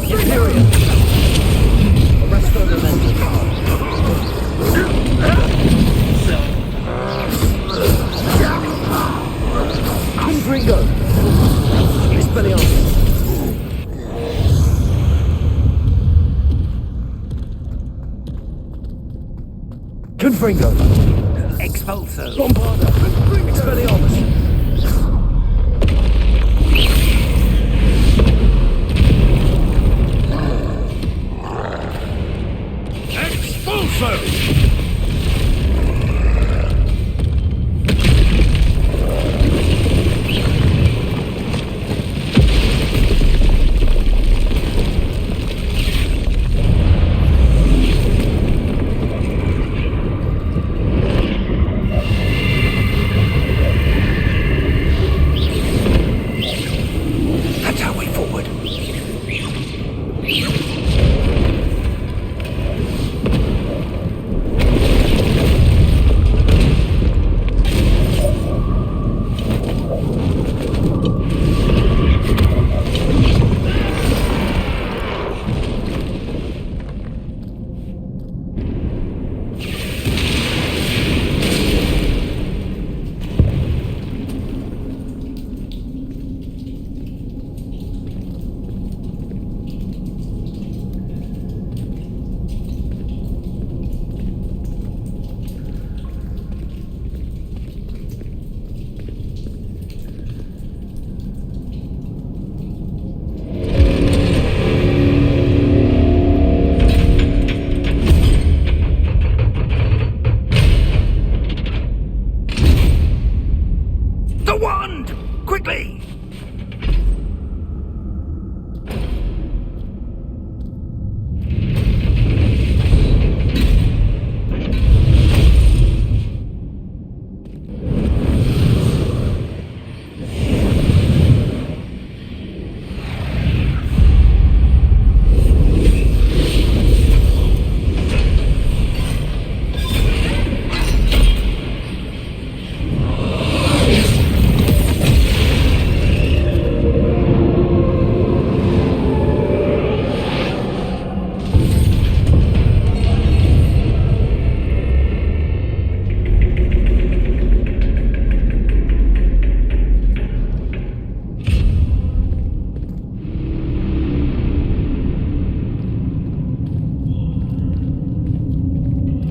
Imperium. Arresto Momentum. Confringo. Expelliarmus. Confringo. Expulso. Bombarder. Expelliarmus. Expulso! That's our way forward. The wand! Quickly!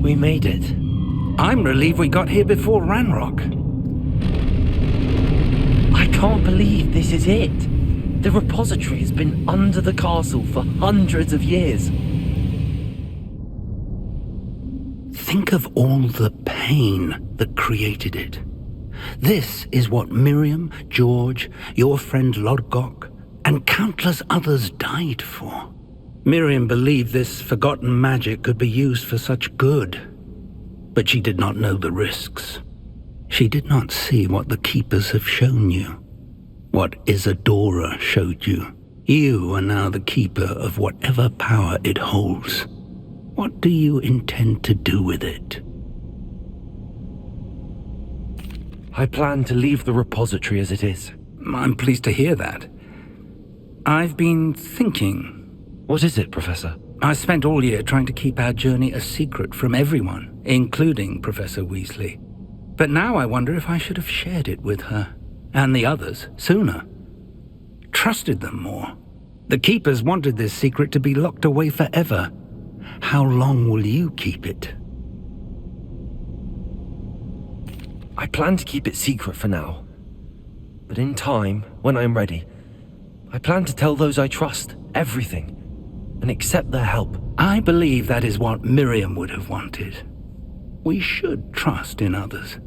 We made it. I'm relieved we got here before Ranrock. I can't believe this is it. The repository has been under the castle for hundreds of years. Think of all the pain that created it. This is what Miriam, George, your friend Lodgok, and countless others died for. Miriam believed this forgotten magic could be used for such good, but she did not know the risks. She did not see what the Keepers have shown you, what Isadora showed you. You are now the Keeper of whatever power it holds. What do you intend to do with it? I plan to leave the repository as it is. I'm pleased to hear that. I've been thinking. What is it, Professor? I spent all year trying to keep our journey a secret from everyone, including Professor Weasley. But now I wonder if I should have shared it with her, and the others, sooner. Trusted them more. The Keepers wanted this secret to be locked away forever. How long will you keep it? I plan to keep it secret for now. But in time, when I am ready, I plan to tell those I trust everything and accept their help. I believe that is what Miriam would have wanted. We should trust in others.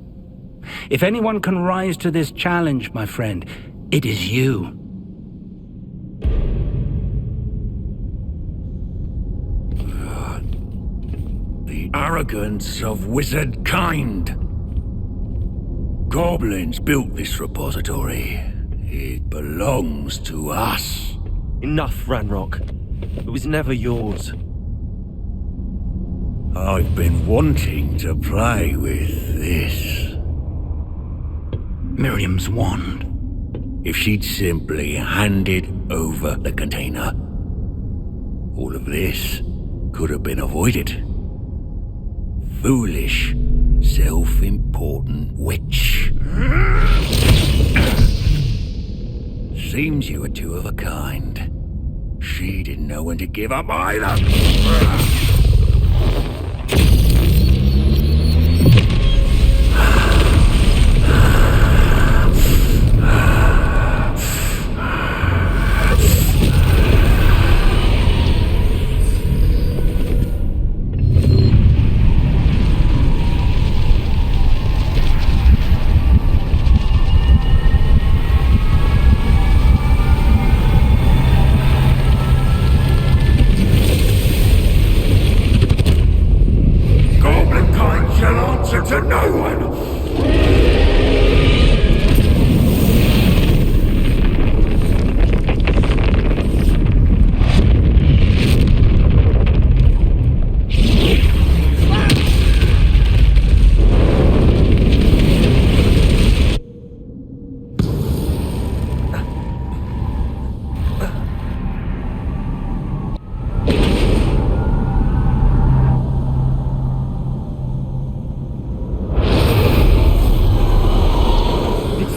If anyone can rise to this challenge, my friend, it is you. The arrogance of wizard kind. Goblins built this repository. It belongs to us. Enough, Ranrock. It was never yours. I've been wanting to play with this. Miriam's wand. If she'd simply handed over the container, all of this could have been avoided. Foolish, self-important witch. Seems you were two of a kind. She didn't know when to give up either. To no one!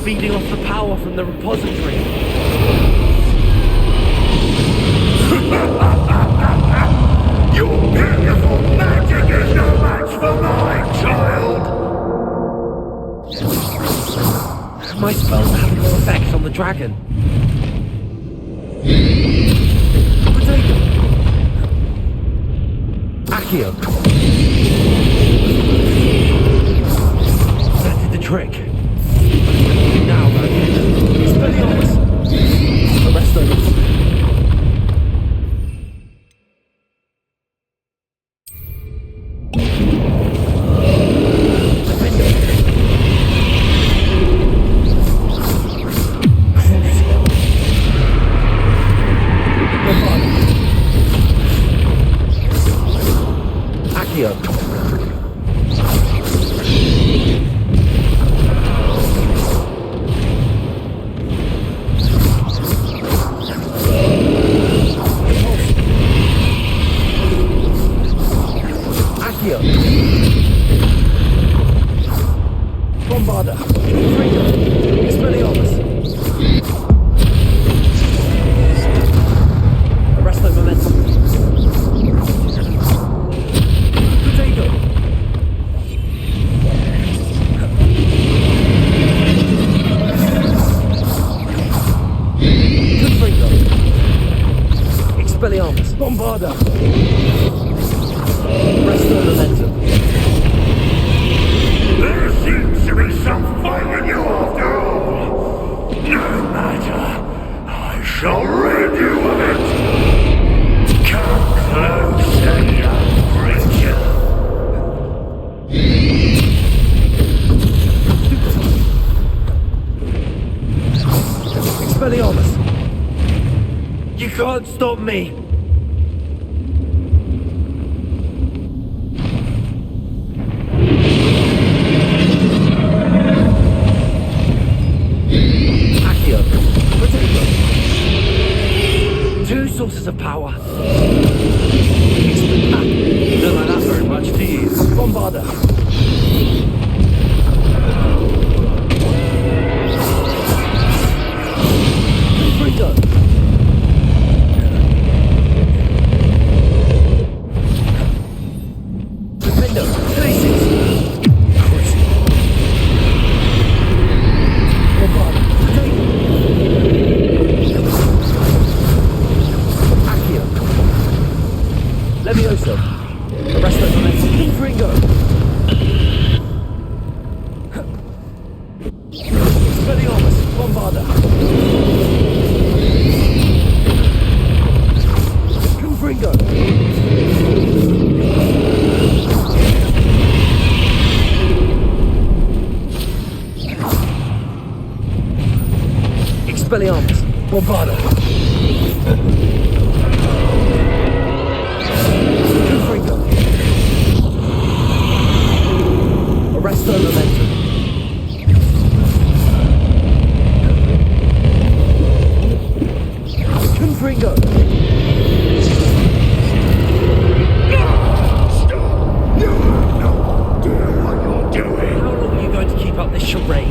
Feeding off the power from the repository. Your beautiful magic is no match for mine, child! My spells are having no effect on the dragon. Potato! Accio! That did the trick. Now, Expelliarmus! Arrest those. Accio! Bombarda! Expelliarmus! Arresto momentum! Potato! Confringo! Expelliarmus! Bombarda! Arresto momentum! There seems to be some fight in you after all. No matter. I shall rid you of it. Come closer, young creature. Expelliarmus! You can't stop me! Two sources of power. You don't like that very much, do you? Bombarda. Freedom. Defender. 36. Bombarda. Leviosa. Bombada. Confringo. Arresto Momentum. Confringo. How long are you going to keep up this charade?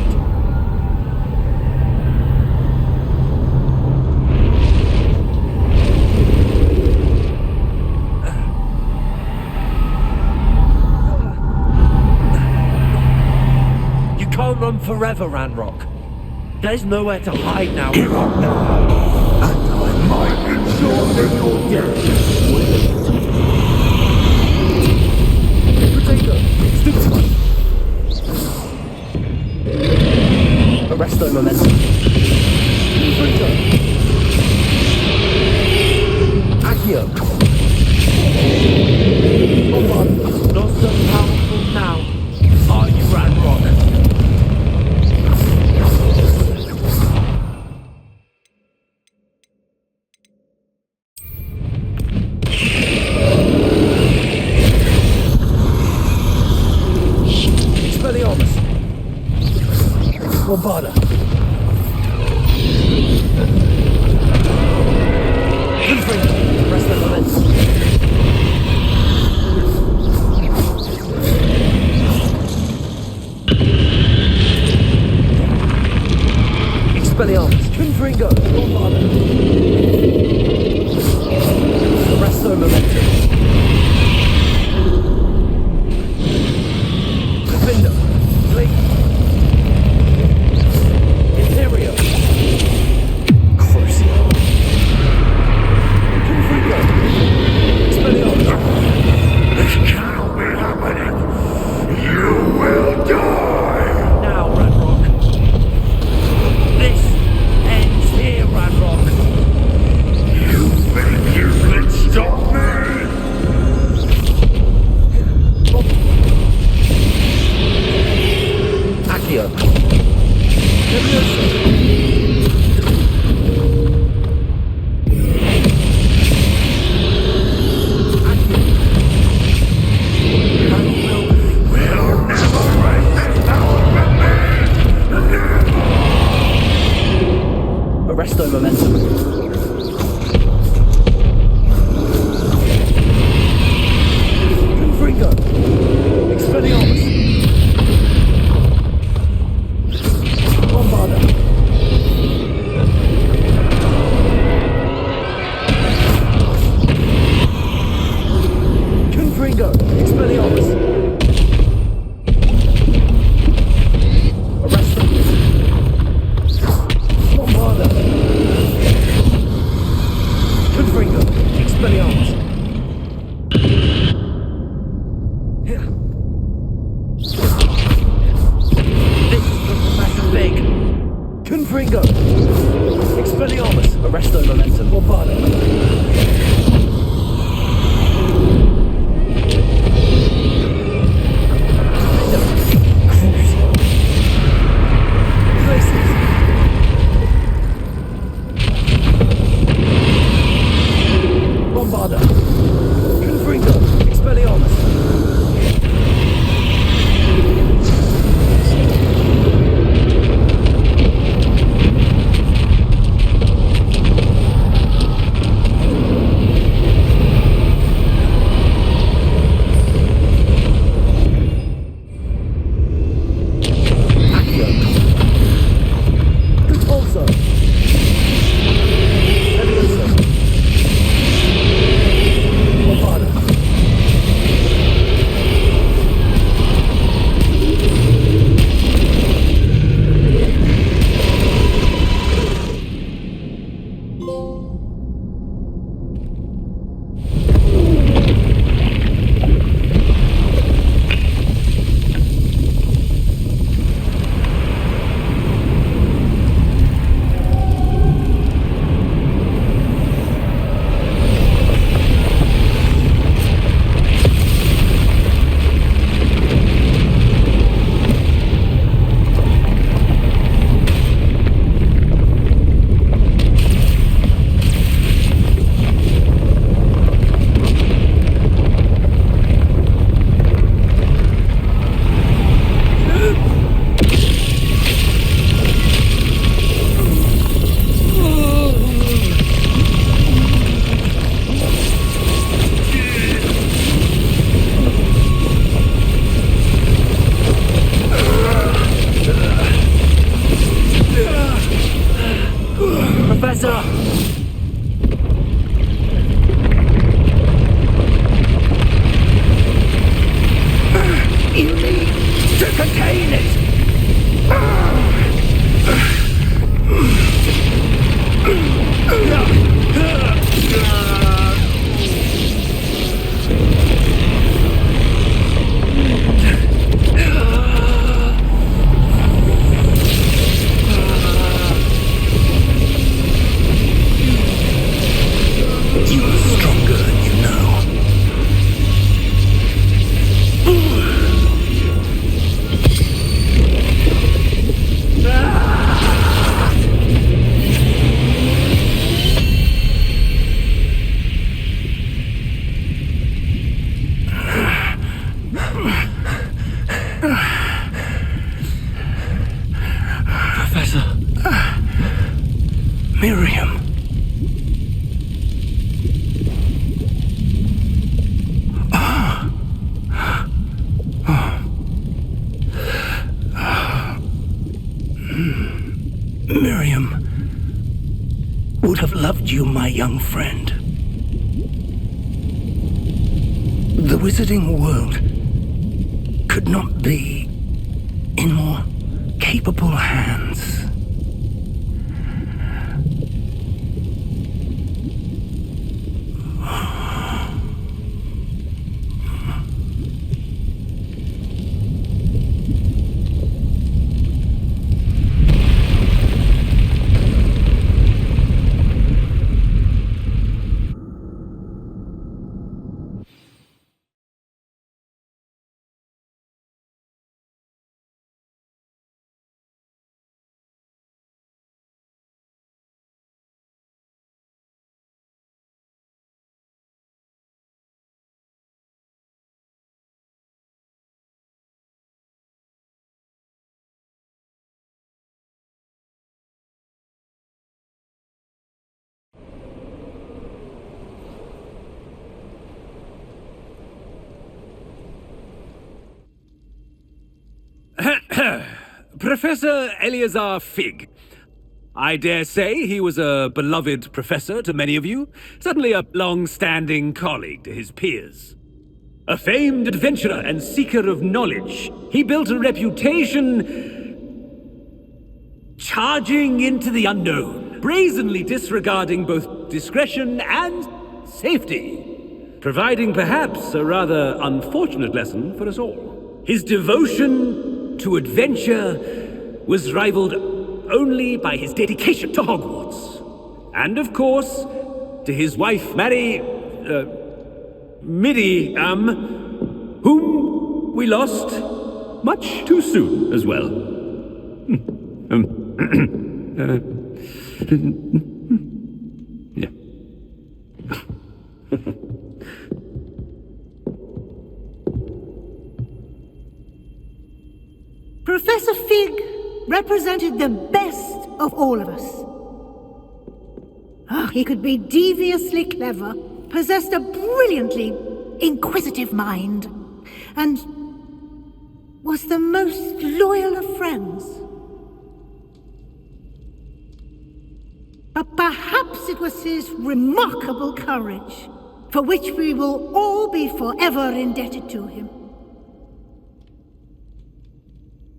You can't run forever, Ranrock. There's nowhere to hide now. Give up now, and I might ensure that you're dead. Potato, stick to it. Arresto Momentum. Confringo. Accio. Bombada. Not so powerful now. Are you, Ranrock? Expelliarmus. Bombada. Confringo. Arresto Momentum. Expelliarmus. Confringo. Bombada. Arresto Momentum. Defender. Blade. loved you, my young friend. The wizarding world could not be in more capable hands. Professor Eleazar Fig. I dare say he was a beloved professor to many of you, certainly a long-standing colleague to his peers. A famed adventurer and seeker of knowledge, he built a reputation charging into the unknown, brazenly disregarding both discretion and safety, providing perhaps a rather unfortunate lesson for us all. His devotion to adventure was rivaled only by his dedication to Hogwarts. And of course, to his wife, Midi, whom we lost much too soon as well. Yeah. Professor Fig represented the best of all of us. He could be deviously clever, possessed a brilliantly inquisitive mind, and was the most loyal of friends. But perhaps it was his remarkable courage, for which we will all be forever indebted to him.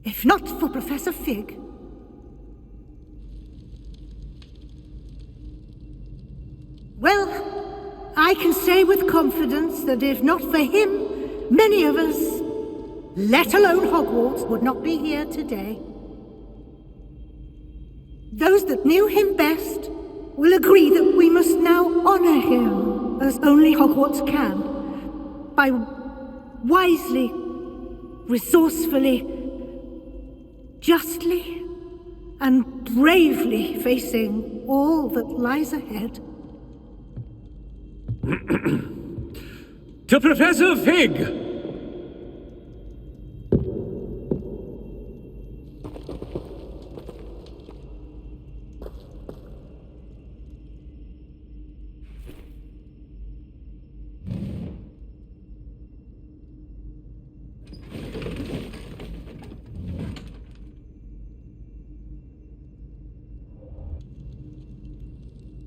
If not for Professor Fig, well, I can say with confidence that if not for him, many of us, let alone Hogwarts, would not be here today. Those that knew him best will agree that we must now honor him as only Hogwarts can, by wisely, resourcefully, justly and bravely facing all that lies ahead. To Professor Fig!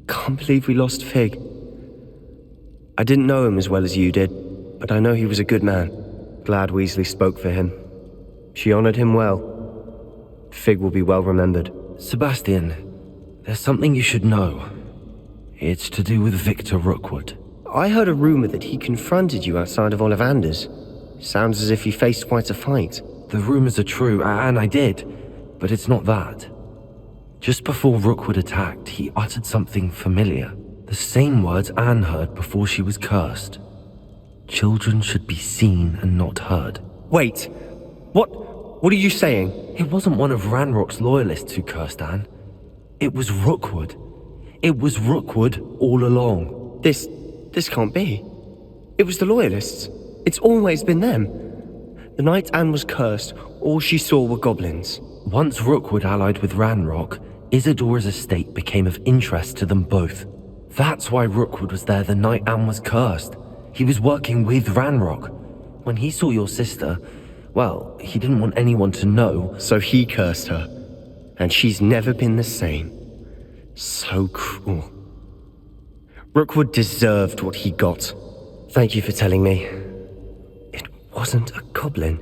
Can't believe we lost Fig. I didn't know him as well as you did, but I know he was a good man. Glad Weasley spoke for him. She honored him well. Fig will be well remembered. Sebastian, there's something you should know. It's to do with Victor Rookwood. I heard a rumor that he confronted you outside of Ollivander's. Sounds as if he faced quite a fight. The rumors are true, and I did, but it's not that. Just before Rookwood attacked, he uttered something familiar. The same words Anne heard before she was cursed. Children should be seen and not heard. Wait, what are you saying? It wasn't one of Ranrock's loyalists who cursed Anne. It was Rookwood. It was Rookwood all along. This can't be. It was the loyalists. It's always been them. The night Anne was cursed, all she saw were goblins. Once Rookwood allied with Ranrock, Isadora's estate became of interest to them both. That's why Rookwood was there the night Anne was cursed. He was working with Ranrock. When he saw your sister, well, he didn't want anyone to know. So he cursed her. And she's never been the same. So cruel. Rokwood deserved what he got. Thank you for telling me. It wasn't a goblin.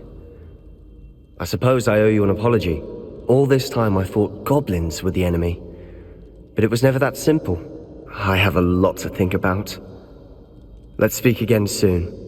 I suppose I owe you an apology. All this time I thought goblins were the enemy. But it was never that simple. I have a lot to think about. Let's speak again soon.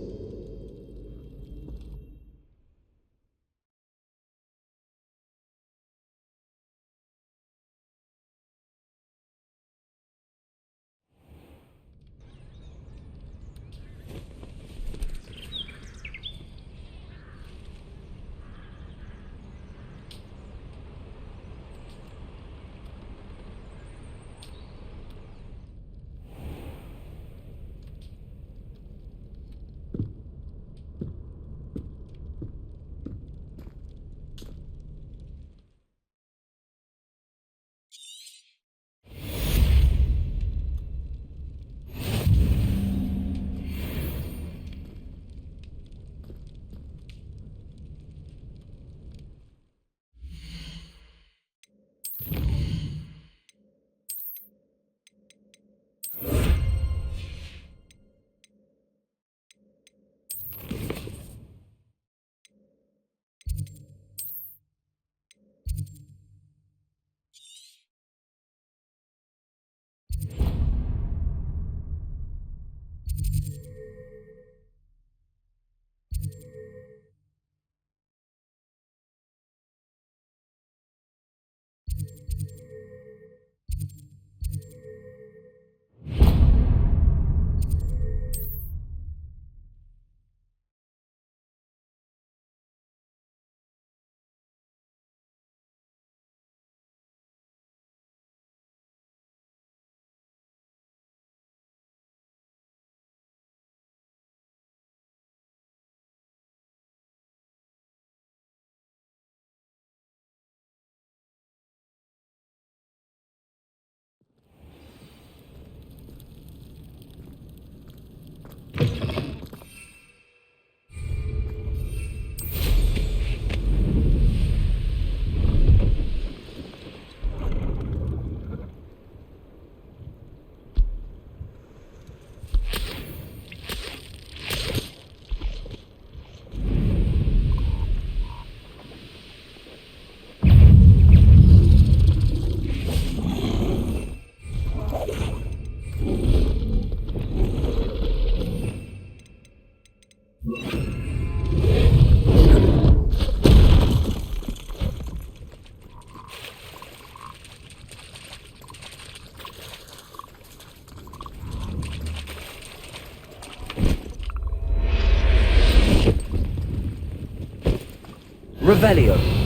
Revelio.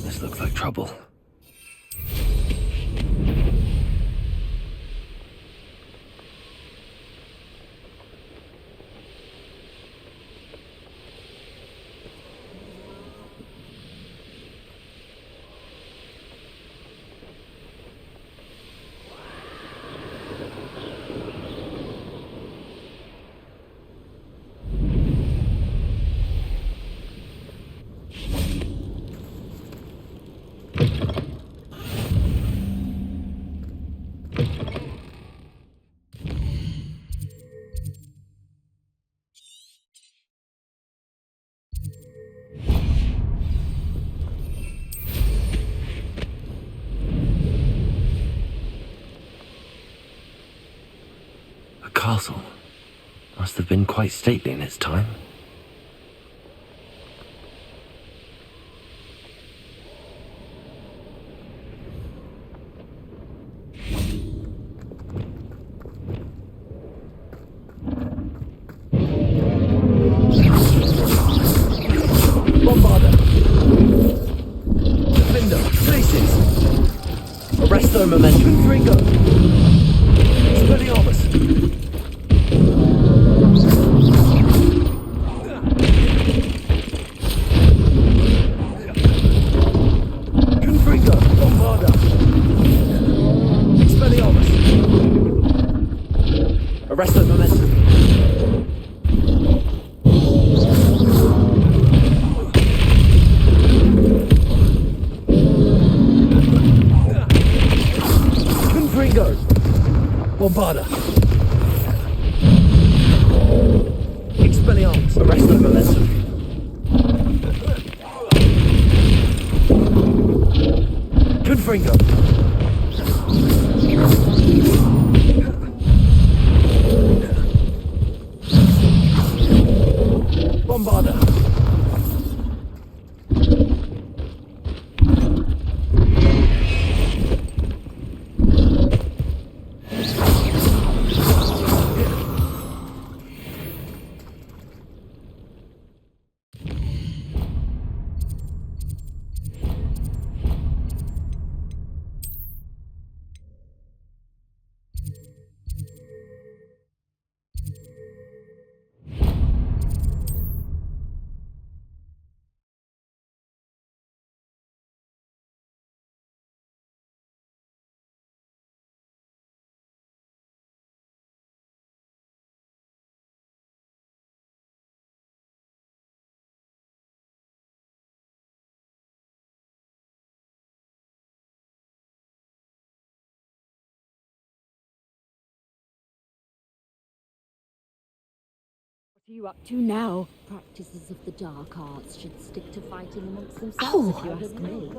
This looks like trouble. Castle must have been quite stately in its time. Bombarder! Defender! Places! Arrest their momentum! Confringo! Expelliarmus! Arrest the momentum. Confringo. Bombarda. Expelliarmus. Arrest the momentum. Confringo. Bombarda. What are you up to now? Practices of the dark arts should stick to fighting amongst themselves, if you ask me.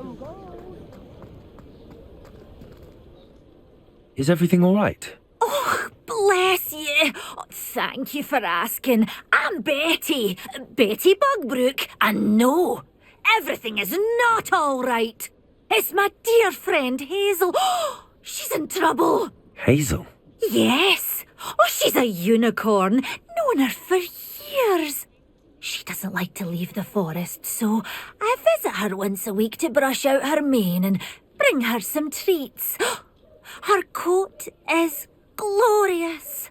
Is everything all right? Oh, bless you. Oh, thank you for asking. I'm Betty. Betty Bugbrook. And no, everything is not all right. It's my dear friend Hazel. She's in trouble. Hazel? Yes. Oh, she's a unicorn. Known her for years. She doesn't like to leave the forest, so I visit her once a week to brush out her mane and bring her some treats. Her coat is glorious.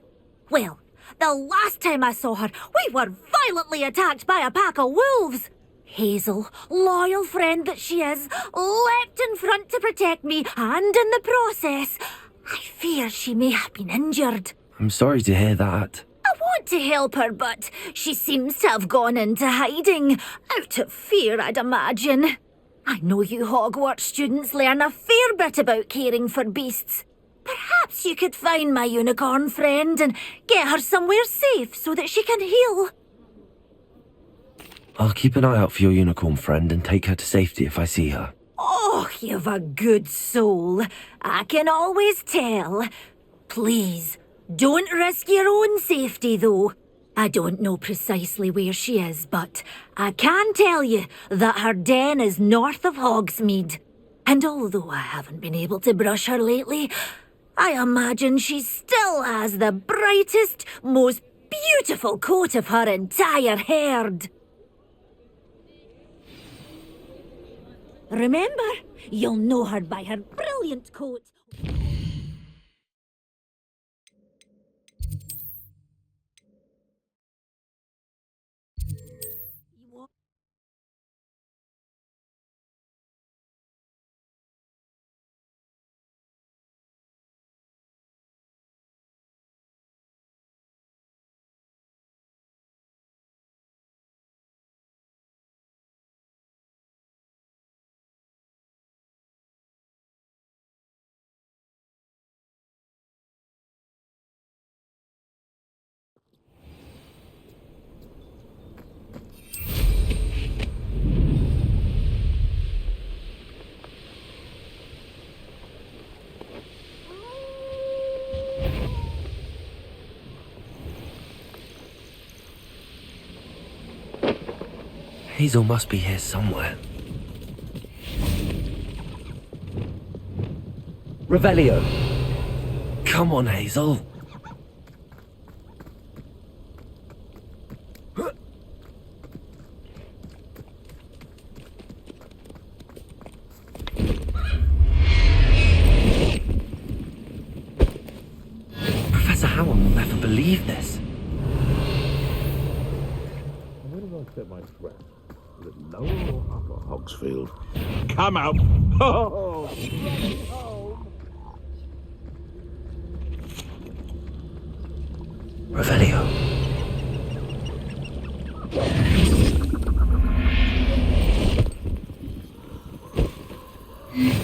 Well, the last time I saw her, we were violently attacked by a pack of wolves. Hazel, loyal friend that she is, leapt in front to protect me, and in the process, I fear she may have been injured. I'm sorry to hear that. I want to help her, but she seems to have gone into hiding. Out of fear, I'd imagine. I know you Hogwarts students learn a fair bit about caring for beasts. Perhaps you could find my unicorn friend and get her somewhere safe so that she can heal. I'll keep an eye out for your unicorn friend and take her to safety if I see her. Oh, you've a good soul. I can always tell. Please, don't risk your own safety, though. I don't know precisely where she is, but I can tell you that her den is north of Hogsmeade. And although I haven't been able to brush her lately, I imagine she still has the brightest, most beautiful coat of her entire herd. Remember, you'll know her by her brilliant coat. Hazel must be here somewhere. Revelio! Come on, Hazel! Professor Howard will never believe this. Where did I set my trap? Is it lower or upper Hogsfield? Come out! Oh! Revelio.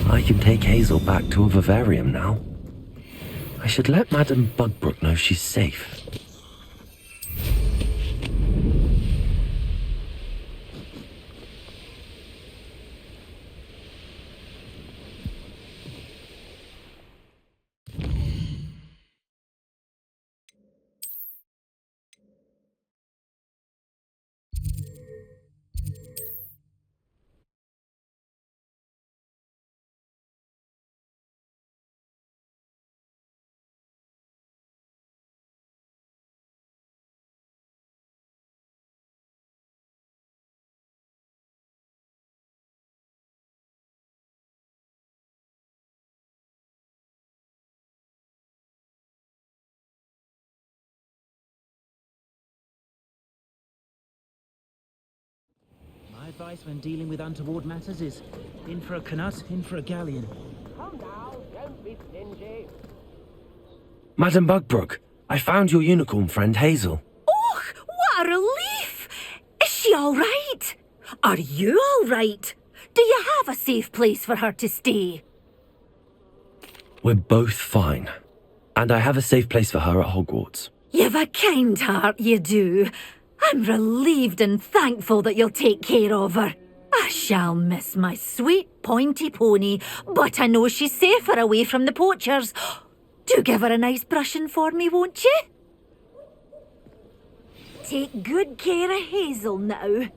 I can take Hazel back to a vivarium now. I should let Madame Bugbrook know she's safe. My advice when dealing with untoward matters is in for a canut, in for a galleon. Come now, don't be stingy. Madame Bugbrook, I found your unicorn friend Hazel. Oh, what a relief! Is she all right? Are you all right? Do you have a safe place for her to stay? We're both fine. And I have a safe place for her at Hogwarts. You've a kind heart, you do. I'm relieved and thankful that you'll take care of her. I shall miss my sweet pointy pony, but I know she's safer away from the poachers. Do give her a nice brushing for me, won't you? Take good care of Hazel now.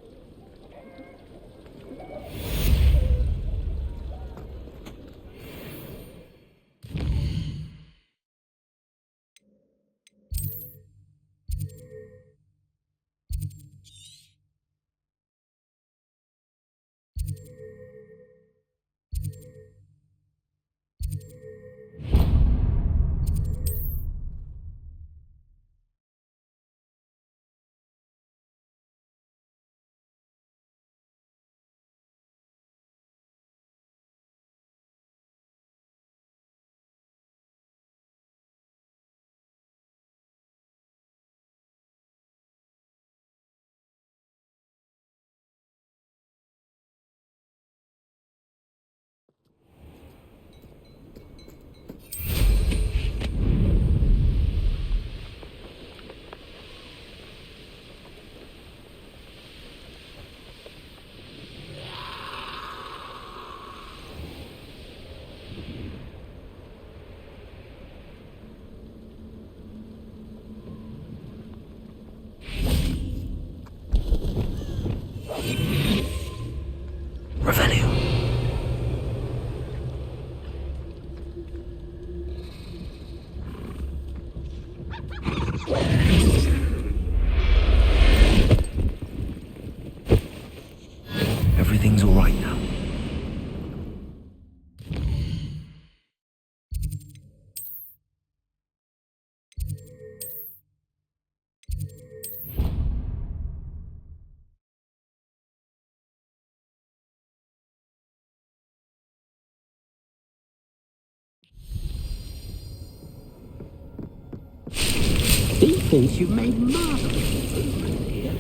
He thinks you've made marvelous improvement here.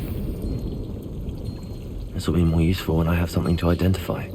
This will be more useful when I have something to identify.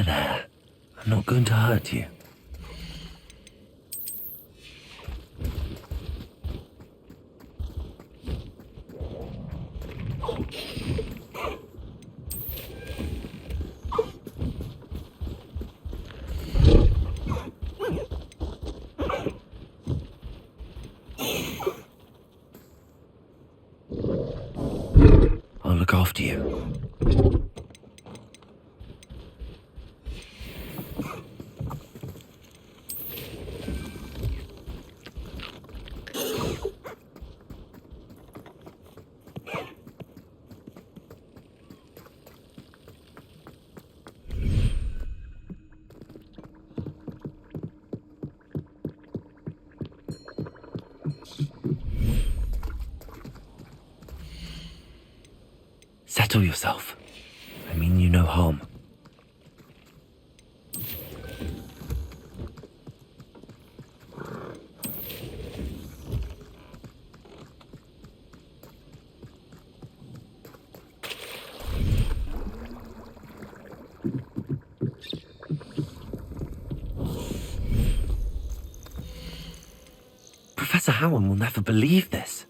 There. I'm not going to hurt you. I'll look after you. Settle yourself. I mean you no harm. Professor Howard will never believe this.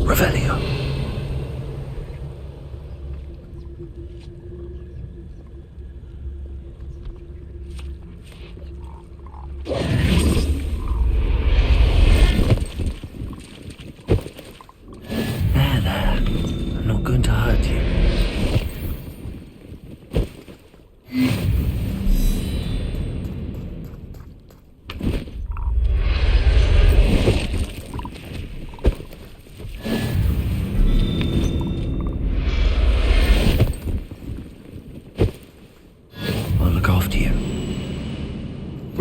Revelio. There. I'm not going to hurt you.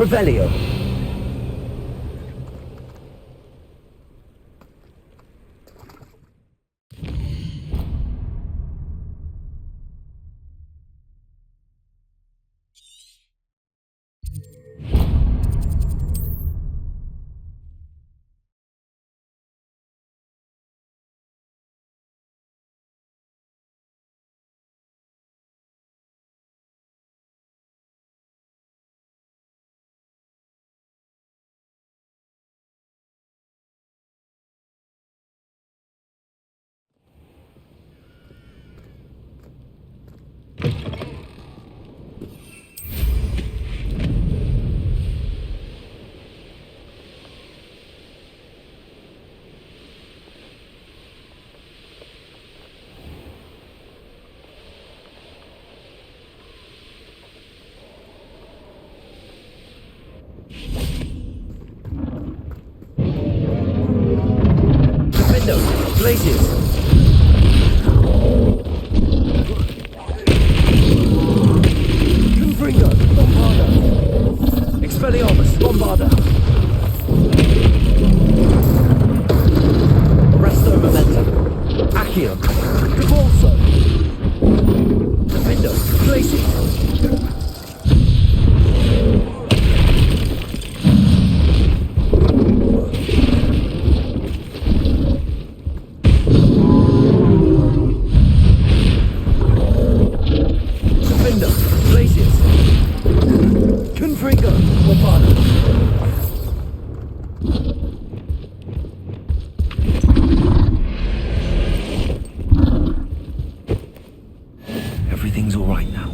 Revelio. Glaciers. Confringo, Bombarda. Expelliarmus, Bombarda. Resto Momentum. Accio. Repulso. Defendo, Glaciers. Everything's all right now.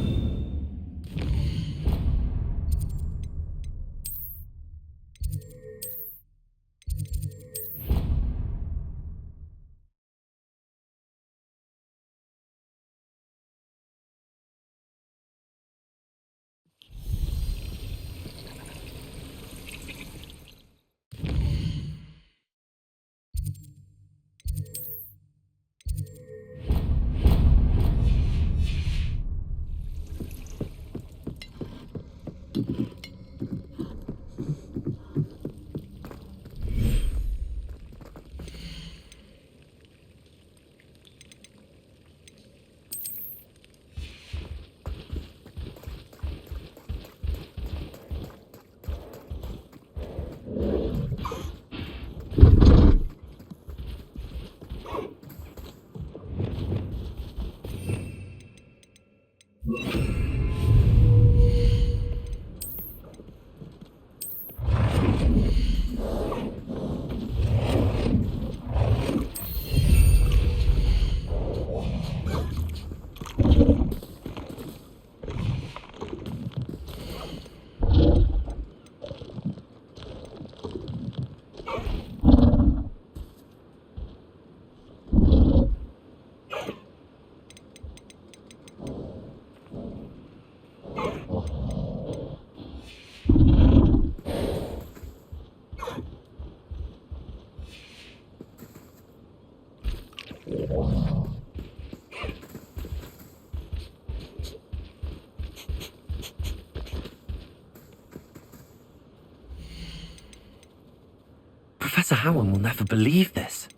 Professor Howard will never believe this.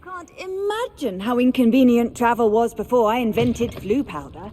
Can't imagine how inconvenient travel was before I invented flu powder.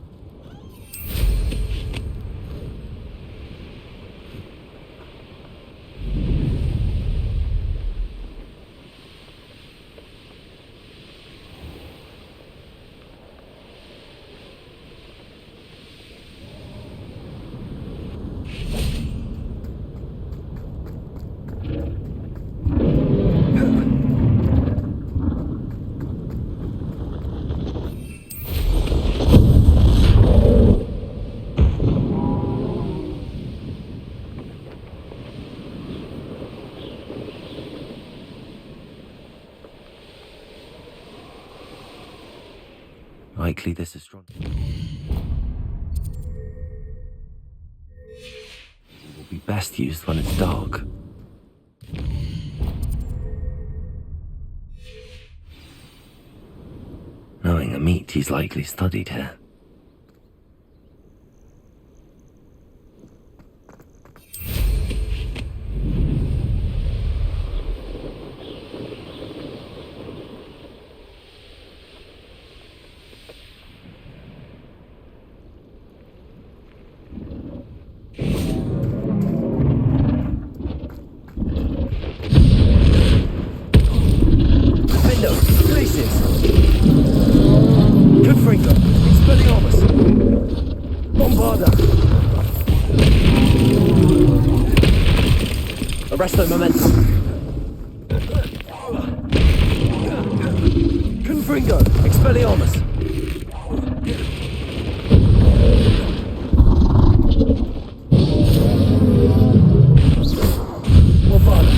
Unlikely this astronomy will be best used when it's dark. Knowing a meat he's likely studied here. Arresto momentum. Confringo, Expelliarmus. Morfana.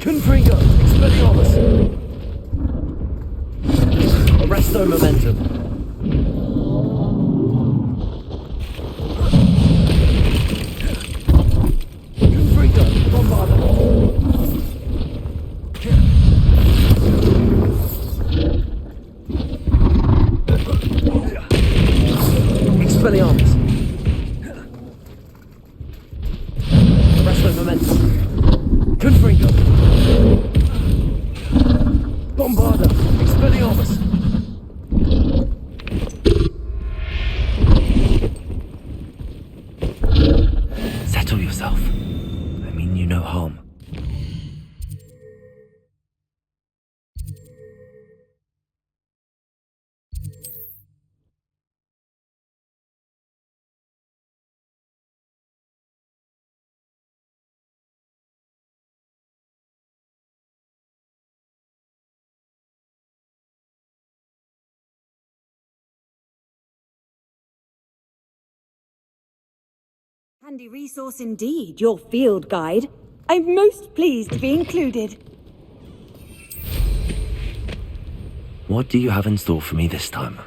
Confringo, Expelliarmus. Arresto momentum. Expelliarmus. Arresto momentum. Confringo. Bombarda. Expelliarmus. Settle yourself. I mean you no harm. Handy resource indeed, your field guide. I'm most pleased to be included. What do you have in store for me this time?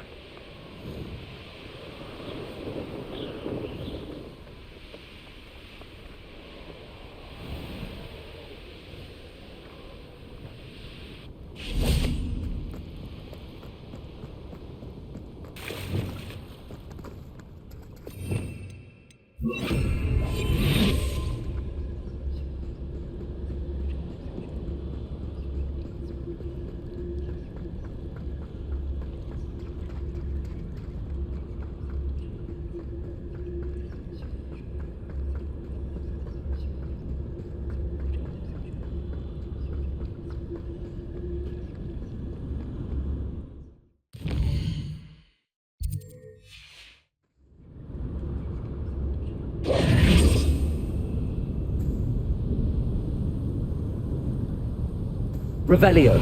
Revelio.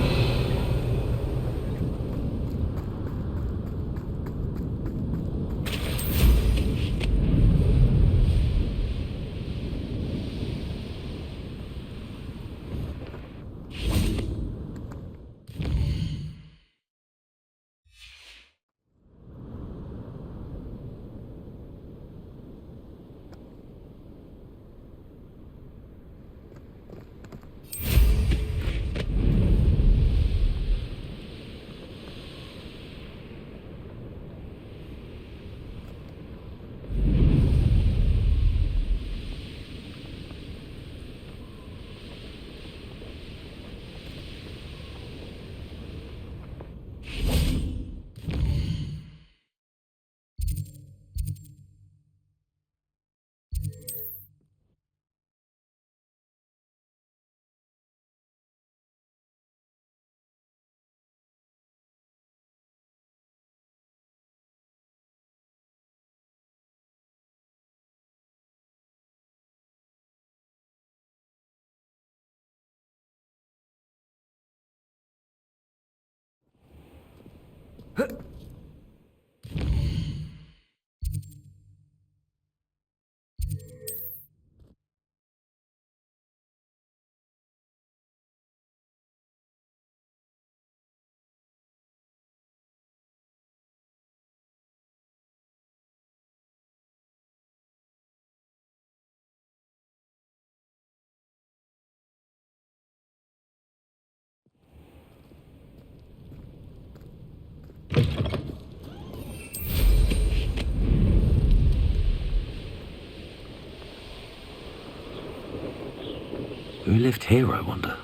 Who lived here, I wonder?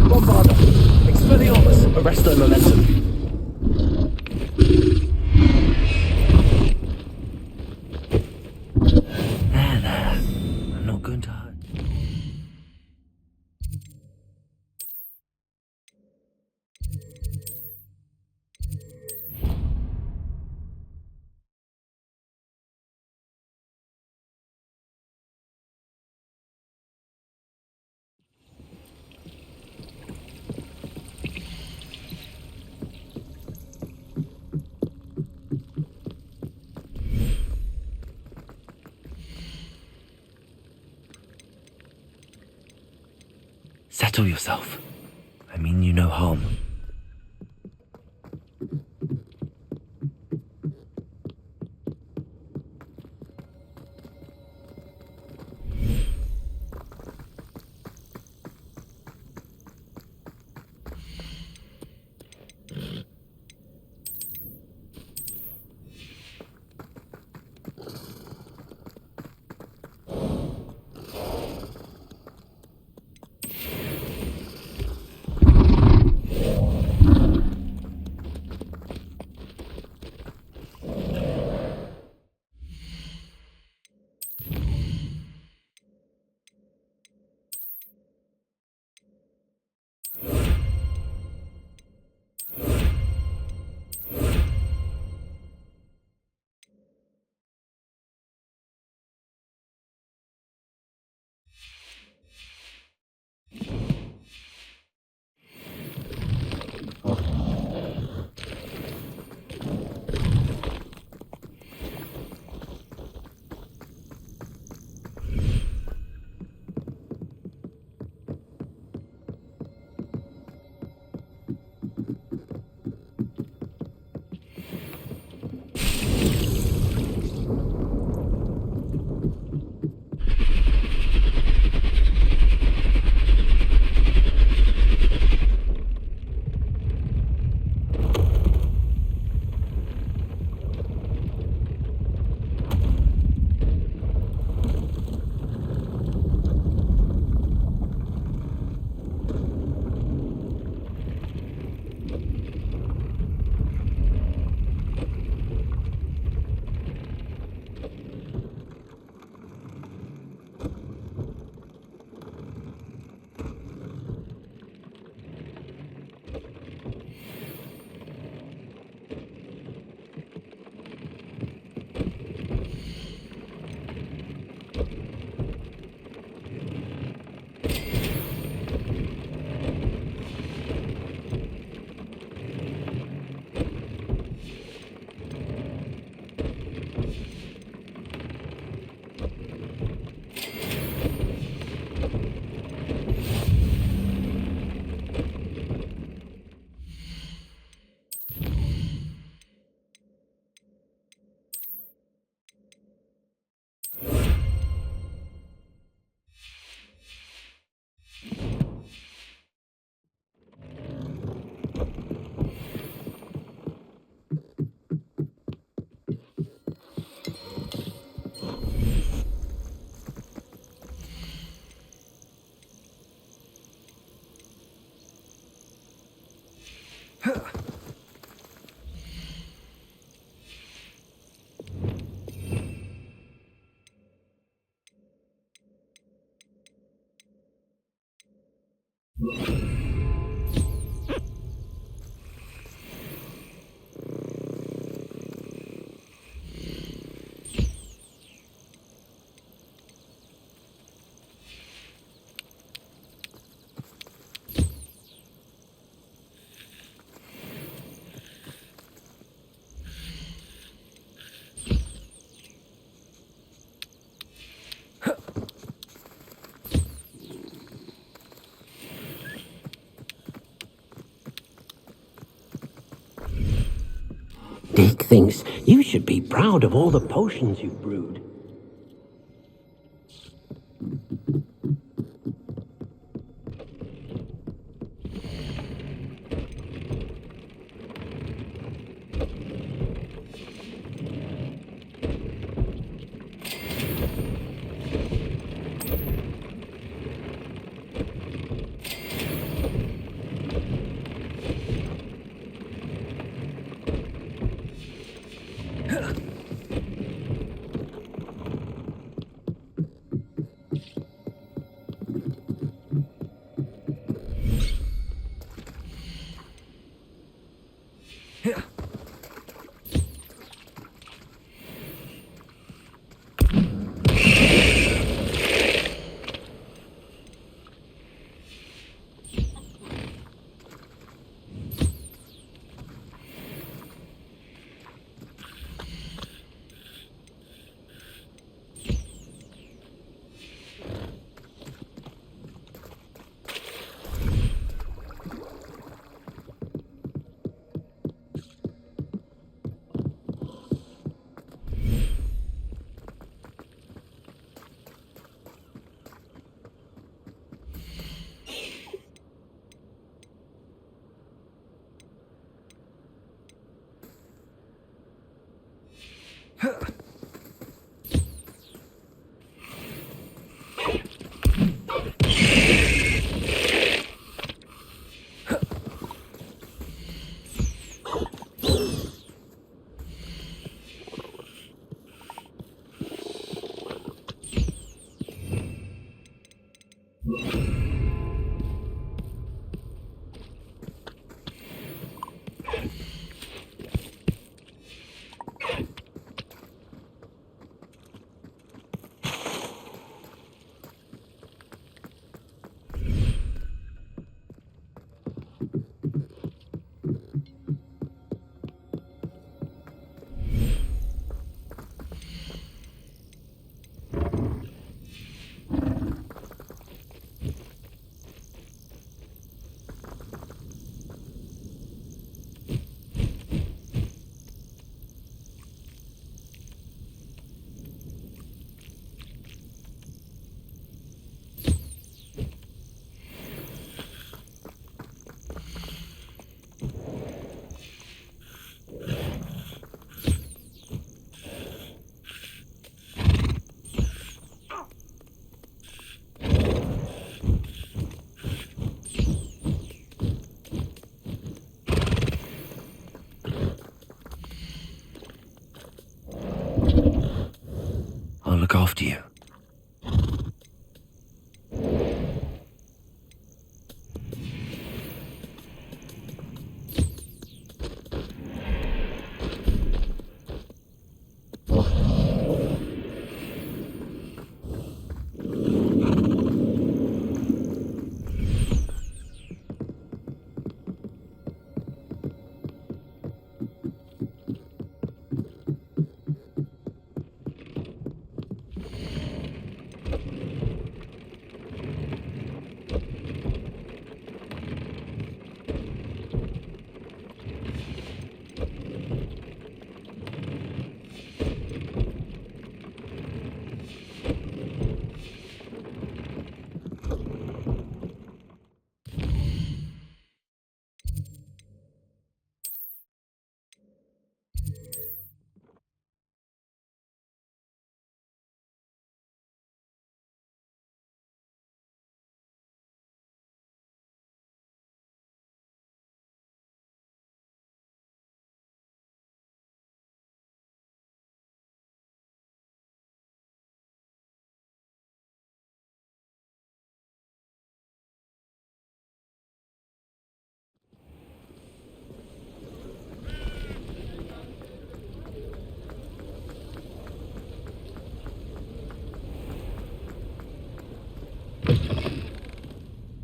Bombarder! Expelliarmus! Arresto momentum! There. I'm not going to hurt. Settle yourself. I mean you no harm. Dick thinks you should be proud of all the potions you've brewed. I'll look after you.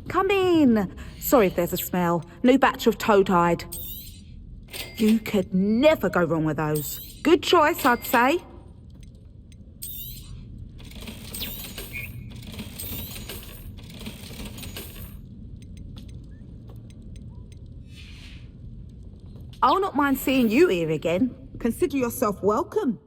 Come in. Sorry if there's a smell. New batch of toad-hide. You could never go wrong with those. Good choice, I'd say. I'll not mind seeing you here again. Consider yourself welcome.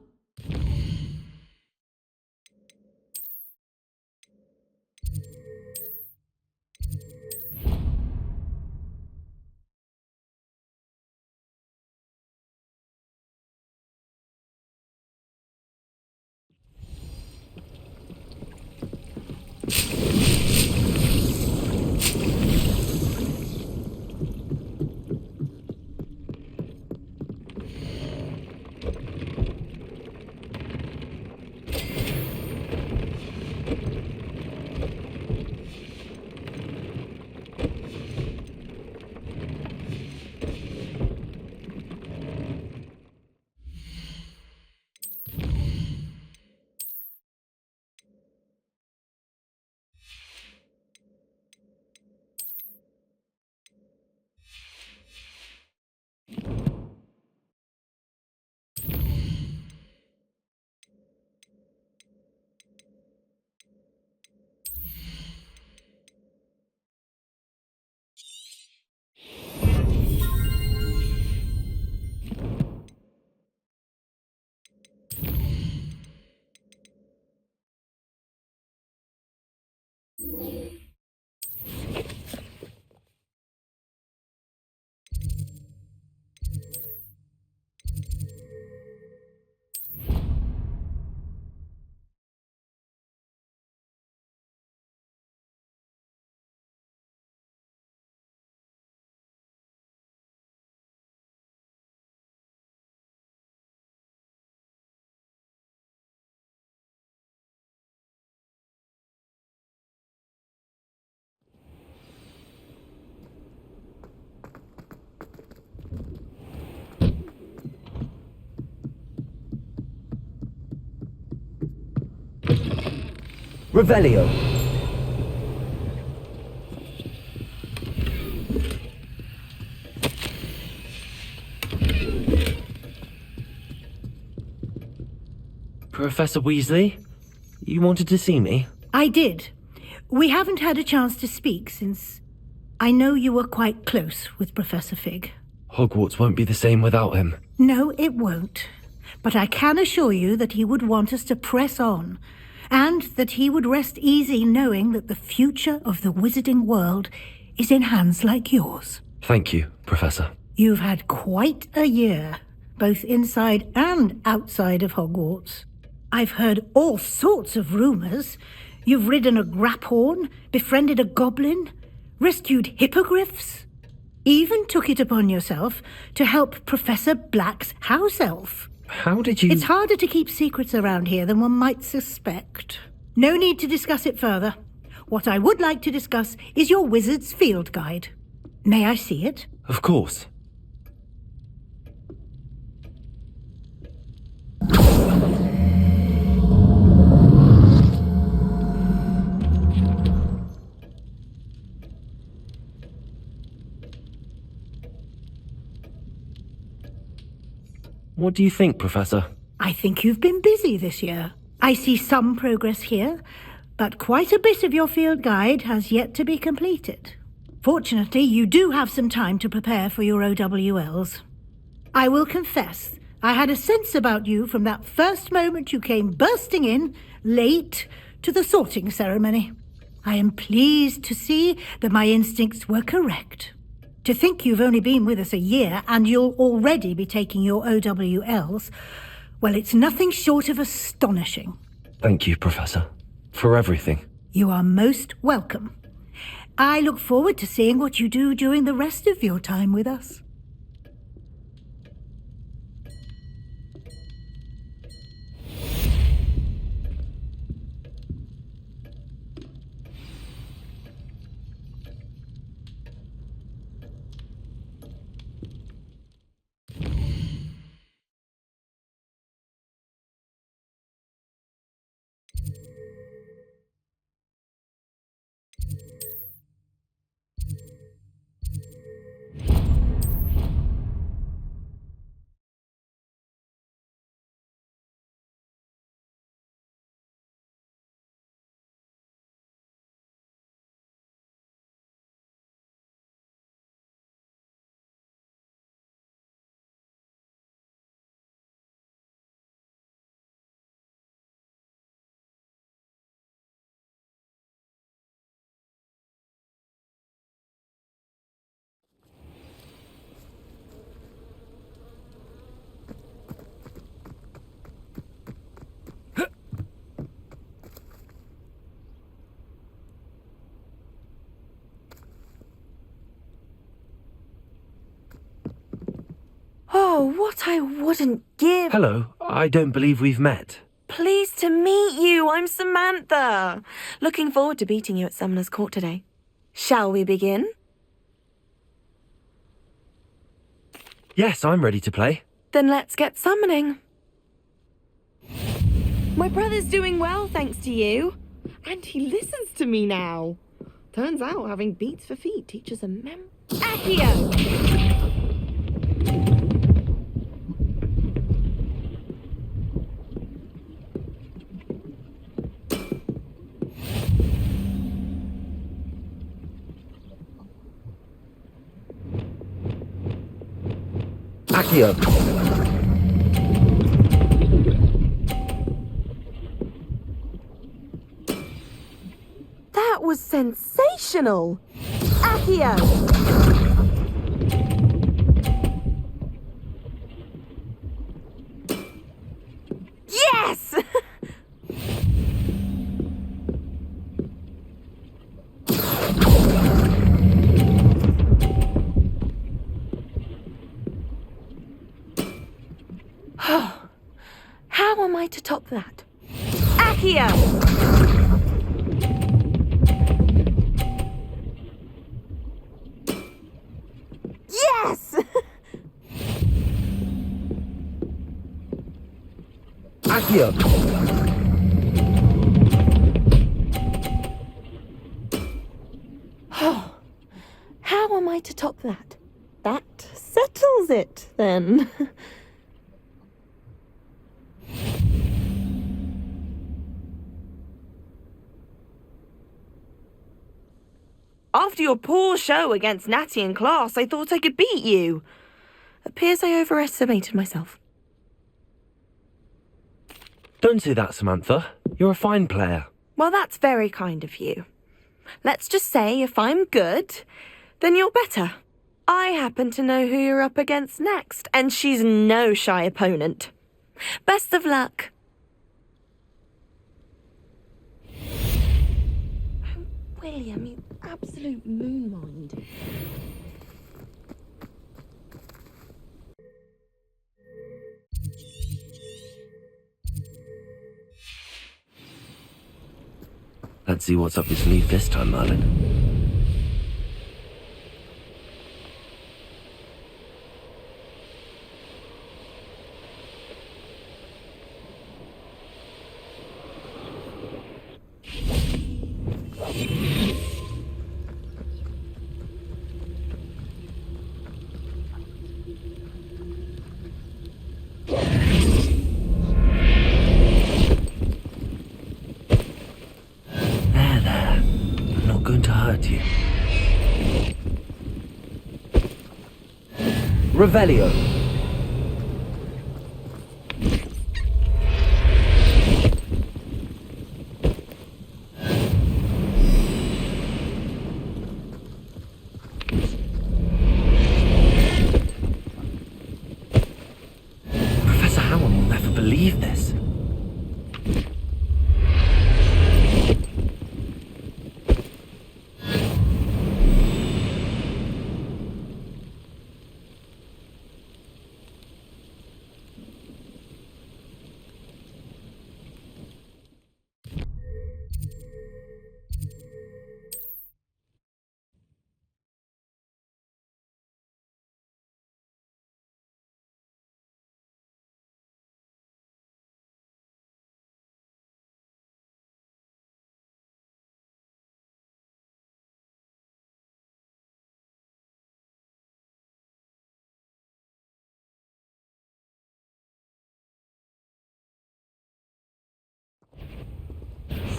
Revelio. Professor Weasley, you wanted to see me? I did. We haven't had a chance to speak since I know you were quite close with Professor Fig. Hogwarts won't be the same without him. No, it won't. But I can assure you that he would want us to press on, and that he would rest easy knowing that the future of the wizarding world is in hands like yours. Thank you, Professor. You've had quite a year, both inside and outside of Hogwarts. I've heard all sorts of rumors. You've ridden a graphorn, befriended a goblin, rescued hippogriffs, even took it upon yourself to help Professor Black's house elf. How did you... It's harder to keep secrets around here than one might suspect. No need to discuss it further. What I would like to discuss is your wizard's field guide. May I see it? Of course. What do you think, Professor? I think you've been busy this year. I see some progress here, but quite a bit of your field guide has yet to be completed. Fortunately, you do have some time to prepare for your OWLs. I will confess, I had a sense about you from that first moment you came bursting in, late, to the sorting ceremony. I am pleased to see that my instincts were correct. To think you've only been with us a year and you'll already be taking your OWLs, well, it's nothing short of astonishing. Thank you, Professor, for everything. You are most welcome. I look forward to seeing what you do during the rest of your time with us. Oh, what I wouldn't give. Hello, I don't believe we've met. Pleased to meet you. I'm Samantha. Looking forward to beating you at Summoner's Court today. Shall we begin? Yes, I'm ready to play. Then let's get summoning. My brother's doing well, thanks to you. And he listens to me now. Turns out having beats for feet teaches a Accio! Accio! That was sensational! Accio! Yes! How am I to top that? Accio! Yes! Accio! How am I to top that? That settles it, then. After your poor show against Natty in class, I thought I could beat you. Appears I overestimated myself. Don't say that, Samantha. You're a fine player. Well, that's very kind of you. Let's just say if I'm good, then you're better. I happen to know who you're up against next, and she's no shy opponent. Best of luck. Oh, William, you absolute moonmind. Let's see what's up your sleeve this time, Merlin. Revelio. Professor Howard will never believe this.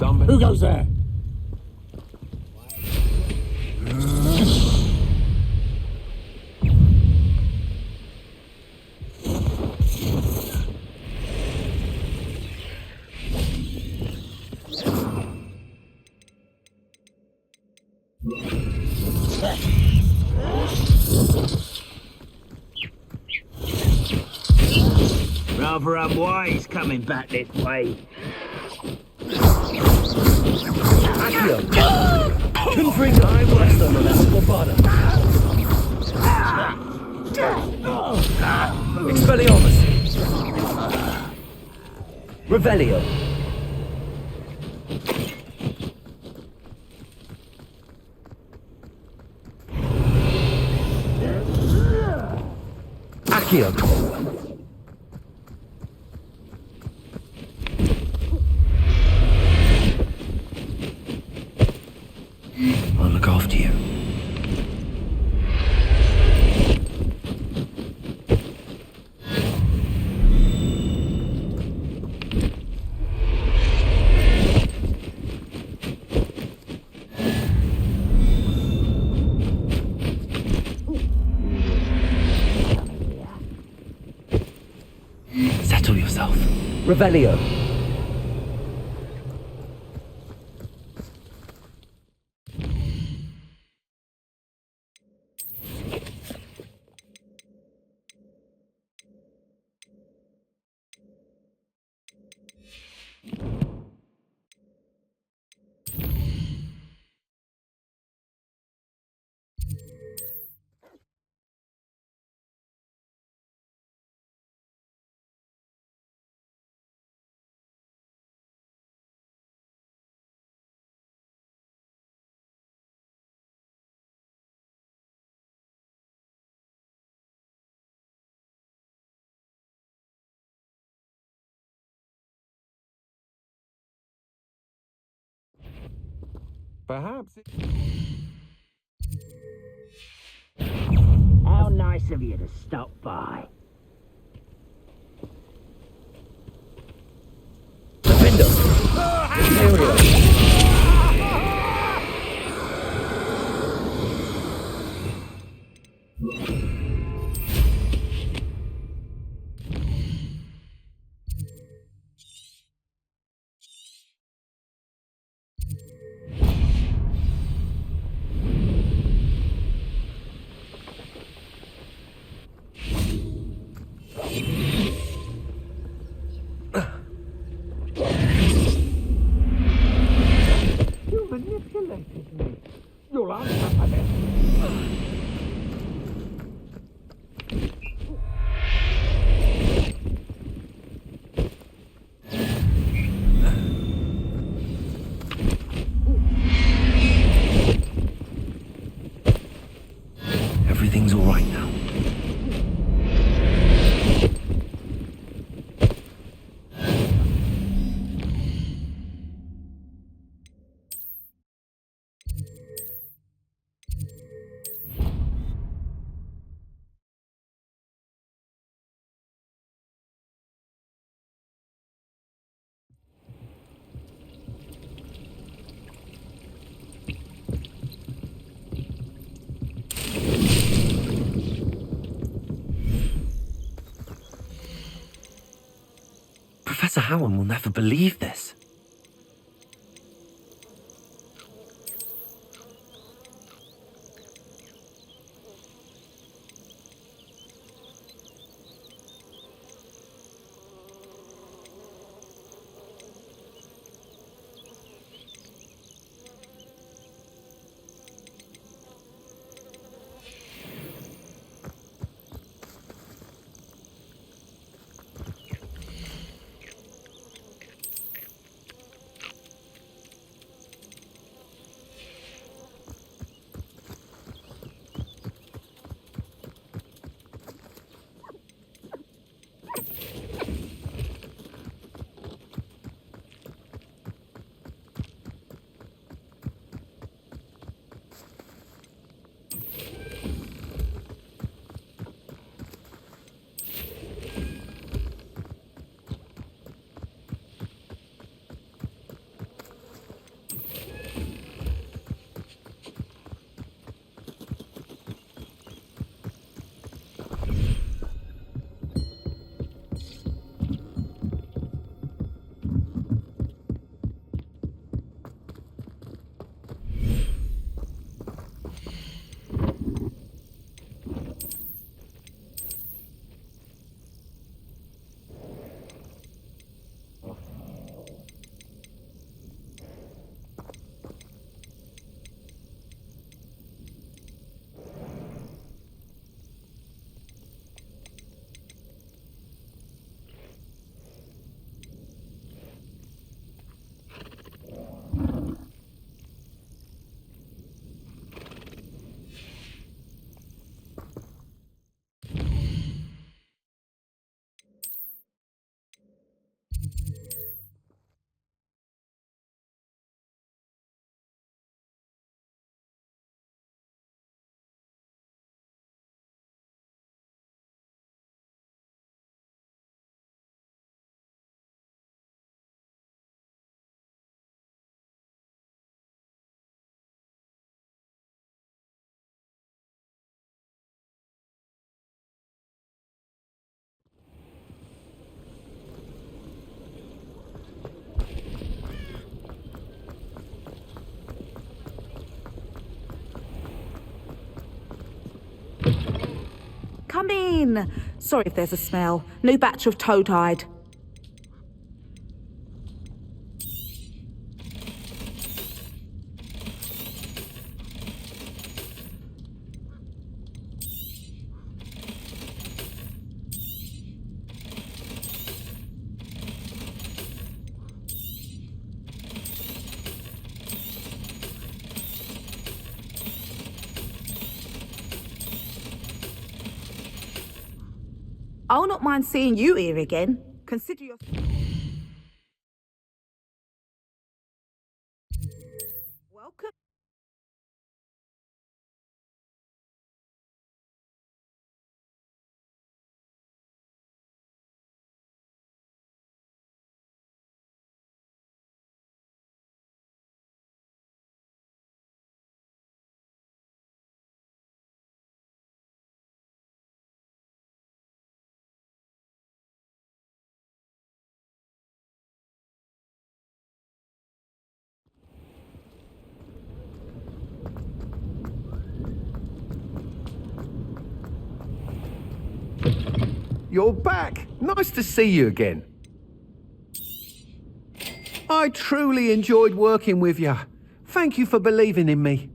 Who goes there? Rather unwise coming back this way. Confringo, I bless them, and that's the bottom. Expelliarmus! Revelio! Accio! I'll look after you. Settle yourself. Revelio. Perhaps. How nice of you to stop by. You manipulated me. You'll answer for this. Everything's all right now. Professor Howard will never believe this. Come in. Sorry if there's a smell. New batch of toad-hide. I'll not mind seeing you here again. Consider your... Welcome. You're back. Nice to see you again. I truly enjoyed working with you. Thank you for believing in me.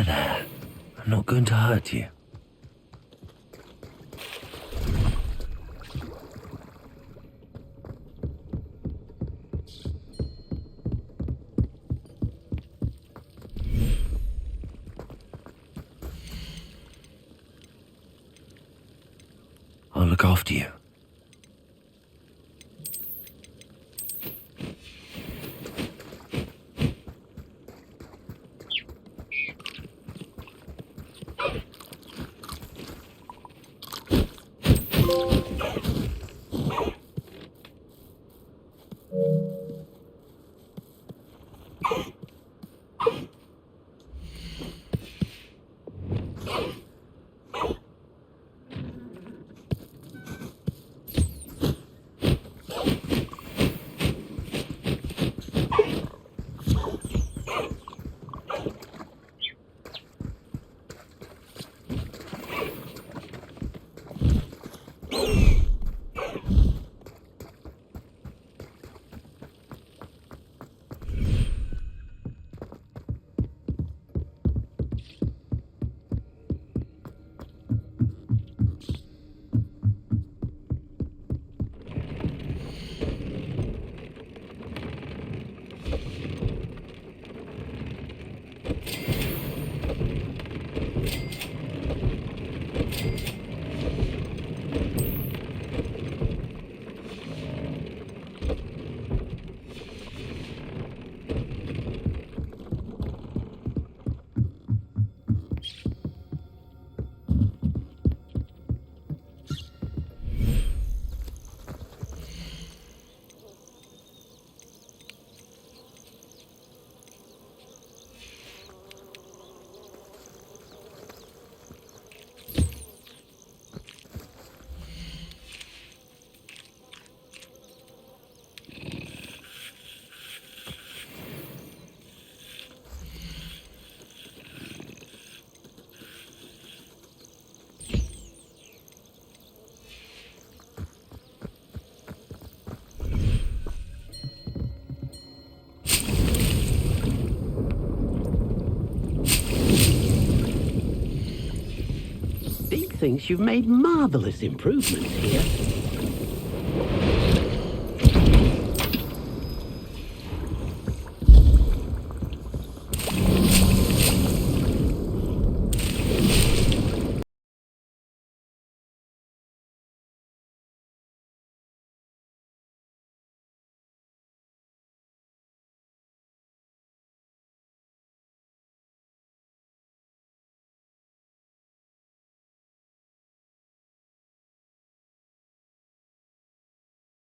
There. I'm not going to hurt you. I'll look after you. Thinks you've made marvelous improvements here.